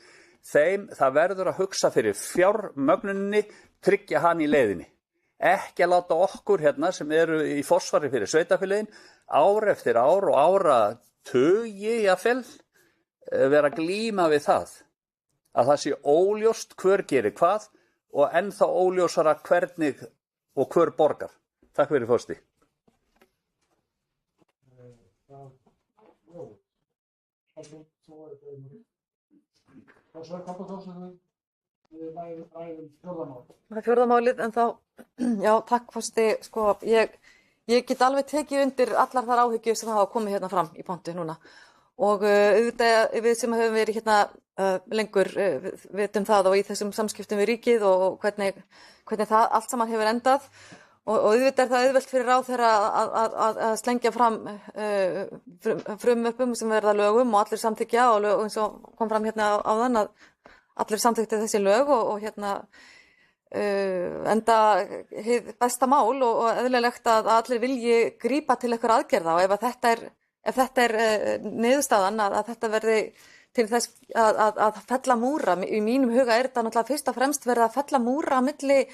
það verður að hugsa fyrir fjármögnuninni, tryggja hann í leiðinni. Ekki að láta okkur sem eru í forsvari fyrir sveitafélögin ár eftir ár og áratugi jafnvel vera að glíma við það að það sé óljóst hver gerir hvað og ennþá óljósara hvernig og hver borgar. Takk fyrir fórsti. Það er fjórðamálið, en þá, já, takk fórsti, ég get alveg tekið undir allar þar áhyggjur sem hafa komið hérna fram í pontu núna. Og auðvitað við sem höfum verið hérna lengur vitum það og í þessum samskiptum við ríkið og hvernig það allt saman hefur endað. Og auðvitað það auðvelt fyrir ráðherra að slengja fram frumvörpum sem verða lögum og allir samþykkja og lög, eins og kom fram hérna áðan að allir samþykktu þessi lög og enda hið besta mál og eðlilegt að allir vilji grípa til einhver aðgerða og ef þetta er niðurstaðan að þetta verði til þess að fella múra. Í mínum huga er þetta náttúrulega fyrst og fremst verið að fella múra á milli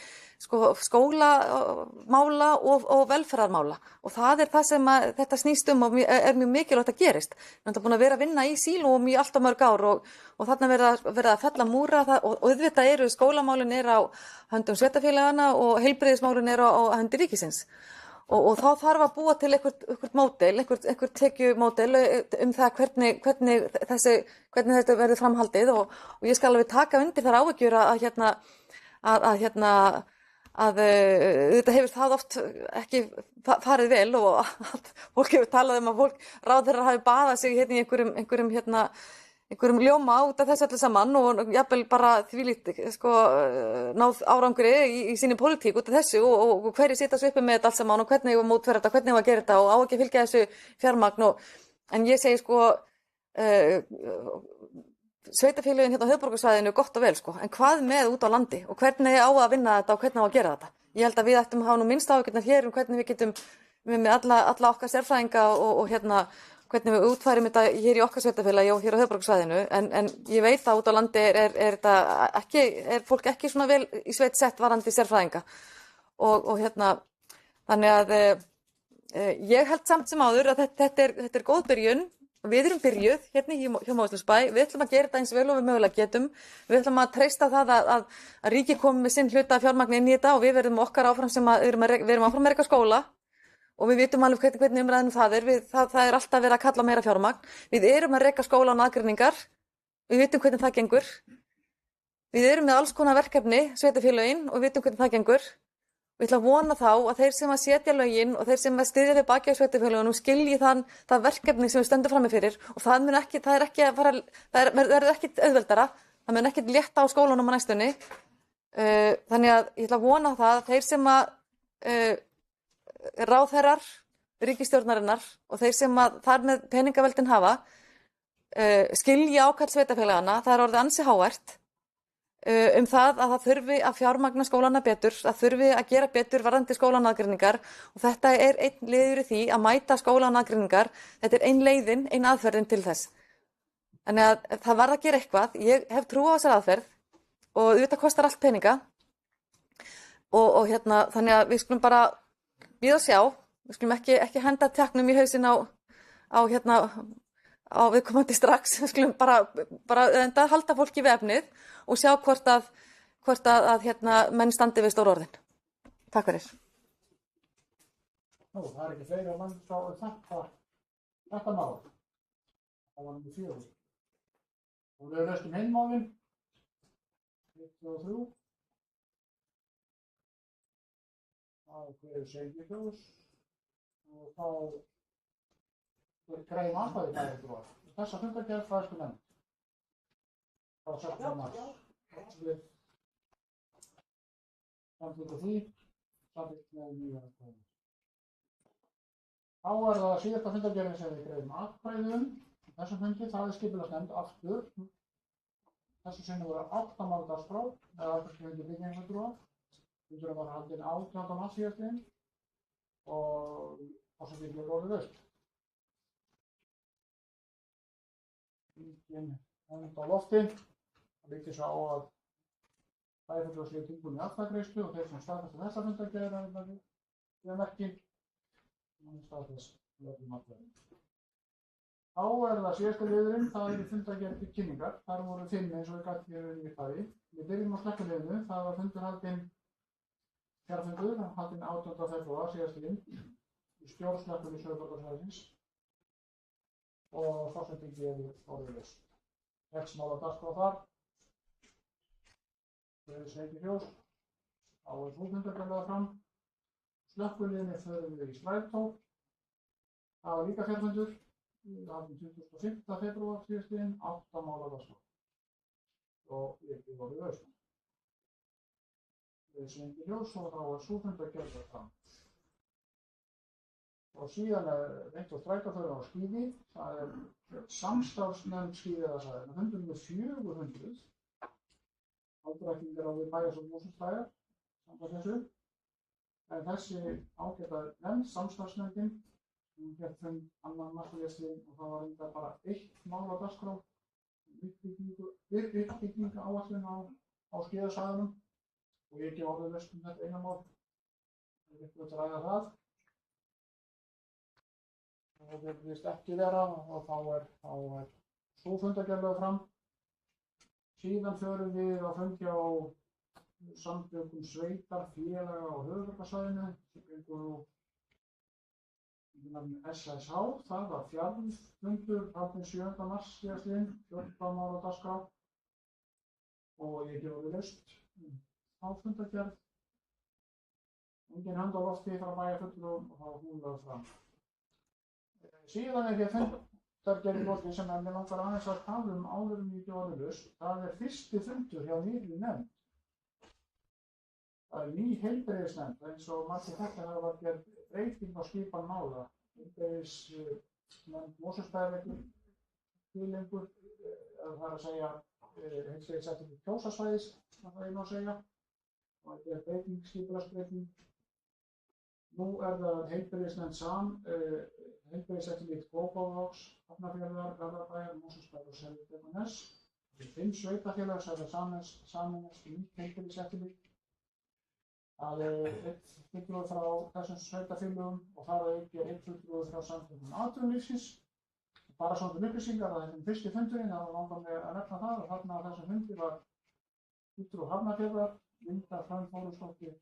skólamála og velferðarmála og það er það sem þetta snýst og er mjög mikilvægt að gerist. Við erum búin að vera að vinna í sílóum í allt of mörg ár og þarna verið að fella múra og auðvitað eru skólamálin á höndum sveitarfélagana og heilbrigðismálin á hendi ríkisins. Og þá þarf að búa til eitthvað módel, eitthvað tekjumódel það hvernig þetta verður framhaldið og ég skal alveg taka undir þar áhyggjur að þetta hefur það oft ekki farið vel og fólk hefur talað að ráðherrar hafi baðað sig í einhverjum ljóma út af þessu öllu saman og jafnvel bara þvílíkt náð árangri í sinni pólitík út af þessu og hverju sitja svo uppi með þetta allt saman og hvernig hefur mótverða þetta, hvernig hefur að gera þetta og á ekki að fylgja þessu fjármagn en ég segi sveitarfélögin hérna á höfuðborgarsvæðinu gott og vel en hvað með út á landi og hvernig á að vinna þetta og hvernig á að gera þetta. Ég held að við ættum að hafa nú minnst áhyggjurnar hér hvernig við getum með alla okkar sérfræðinga og hvernig við útfærum þetta hér í okkar sveitarfélagi og hér á höfuðborgarsvæðinu, en ég veit að út á landi er fólk ekki svona vel í sveit sett varandi sérfræðinga og þannig að ég held samt sem áður að þetta er góð byrjun. Við erum byrjuð hérna hjá Mosfellsbæ, við ætlum að gera þetta eins vel og við mögulega getum. Við ætlum að treysta það að ríkið komi með sinn hluta fjármagni inn í þetta og við verðum okkar áfram við erum áfram að reka skóla og við vitum alveg hvernig umræðinu það er. Það er alltaf verið að kalla meira fjármagn. Við erum að reka skóla án aðgreiningar, við vitum hvernig það gengur. Við erum með alls konar verkefni, sveitarfélögin, og við vitum hvernig það gengur. Við ætlum að vona þá að þeir sem að setja lögin og þeir sem að styðja við baki á sveitarfélögunum skilji það verkefni sem við stöndum frammi fyrir og það verður ekki auðveldara, það mun ekki létta á skólanum á næstunni. Þannig að ég ætla að vona það að þeir sem að ráðherrar ríkisstjórnarinnar og þeir sem að þar með peningaveldin hafa skilji ákall sveitarfélagana, það er orðið ansi hávært. Það að það þurfi að fjármagna skólana betur, það þurfi að gera betur varðandi skólanaðgreiningar og þetta er einn liður í því að mæta skólanaðgreiningar. Þetta er ein leiðin, ein aðferðin til þess. Þannig að það varð að gera eitthvað. Ég hef trú á þessar aðferð og þetta kostar allt peninga og þannig að við skulum bara bíða og sjá. Við skulum ekki henda tjaknum í hausinn á viðkomandi strax. Við skulum bara enda halda fólki við efnið og sjá hvort að menn standi við stóru orðin. Takk fyrir. Nú, það er ekki fleiri að mann sá þetta mál. Það var nummer 4. Og við löstum hinmálin 1 og 3. Það hverju segir ljós og þá greiðum aðstæði bæði trúar. Þessa fundargerð fæstu nefnd. Frá 16. mars. Við samþykktum því, samþykkt með nýja aðstæðum. Þá er það síðasta fundargerðin sem við greiðum atkvæði þessum fundi, það er skipulagsnefnd aftur. Þessu sinni voru 8 mál á dagskrá, eða fundi byggingarfulltrúa. Fundurinn var haldinn 18. mars síðastliðinn og forseti er orðið laust. Engin nefnd á lofti. Það líkti svo á að bæjarfulltrúar séu tilbúnir í atkvæðagreiðslu og þeir sem staðfesta þessa fundargerð er merki. Staðfest lögum atkvæði. Þá er það síðasta liðurinn, það eru fundargerð til kynningar. Þar voru 5 eins og við gat hér í upphafi. Við byrjum á slökkviliðinu, það var fundur haldinn fjarfundur, haldinn 18. febrúar síðastliðinn í stjórn slökkviliðs höfuðborgarsvæðisins og forseti gefur orðið laust. 6 mál á dagskrá þar. Við segir ljós. Þá er sú fundargerð lögð fram. Slökkviliðinu förum við í strætó. Það var líka fjarfundur. Við hafum 25. febrúar síðastliðinn 8 mál á dagskrá. Og ég gefur orðið laust. Við segir ljós og þá er sú fundargerð lögð fram. Og síðan er reynt og strætóförum á skíði. Það er samstarfsnefnd skíðasvæðis. Það fundur með 400 áldrækkingar á við bæjars og Mosfellsbæjar samkvæmt þessu. En þessi ágæta nefnd, samstarfsnefndin, hún hélt fund 2. mars síðastliðinn og það var reyndar bara 1 mál á dagskrá, uppbyggingu áætlun á skíðasvæðunum og ég gef orðið laust þetta eina mál. Það er eitthvað að ræða það. Það virðist ekki vera og þá er sú fundargerð lögð fram. Síðan förum við á fund hjá samtökum sveitarfélaga á höfuðborgarsvæðinu sem gengur undir nafni SSH. Það var fjarfundur haldinn 7. mars síðastliðinn, 14 mál á dagskrá og ég gef orðið laust þá fundargerð. Engin hönd á lofti frá bæjarfulltrúum og þá er hún lögð fram. Síðan er hér fundargerð í lokin sem mér langar aðeins að tala áður en ég gef orðið laust. Það er fyrsti fundur hjá nýrri nefnd. Það er ný heilbrigðisnefnd eins og margir þekkja það var gerð breyting á skipan mála. Heilbrigðisnefnd Mosfellsbæjar til lengur, það er að segja heilbrigðisnefnd kjósasvæðis, það er að segja. Og þetta er breyting, skipulagsbreyting. Nú er það heilbrigðisnefnd heilbrigðiseftirlit Kópavogs, Hafnarfjarðar, Garðabæjar, Mosfellsbæjar og Seltjarnarness. 5 sveitarfélög sem sameinast í nýtt heilbrigðiseftirlit. Það einn fulltrúi frá þessum sveitarfélögum og þar að auki einn fulltrúi frá samtökum atvinnulífsins. Bara svona til upplýsingar að þessum fyrsti fundurinn, það var langar með að nefna það og þarna á þessum fundi var fulltrúi Hafnarfjarðar, Linda Frank Þórisdóttir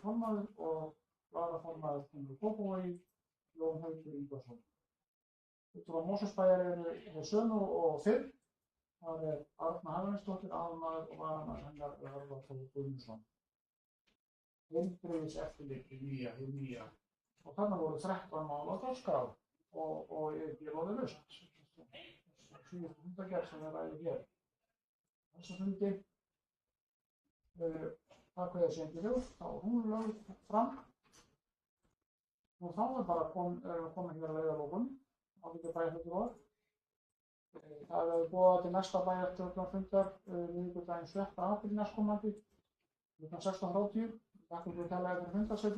formaður og varaformaður í Kópavogi, Jón Haukur Ingvarsson. Fulltrúar Mosfellsbæjar eru sömu og fyrr. Það Arna Haflinsdóttir, aðalmaður og varamaður hennar Örvar Þór Guðmundsson. Heilbrigðiseftirlit hið nýja. Og þarna voru 13 mál á dagskrá og ég loði laust. Síðustu fundargerð sem við ræðum hér. Þessa fundi, það kveður sig ekki ljós, þá hún lögð fram. Og þá bara komið hér að leiðarlokum, ábyggjum bæjarfulltrúar. Það hefur boðað til næsta bæjarstjórnarfundar miðvikudaginn 7. apríl næstkomandi, kl. 16:30. Takk fyrir að tala fyrir fundarsveitum.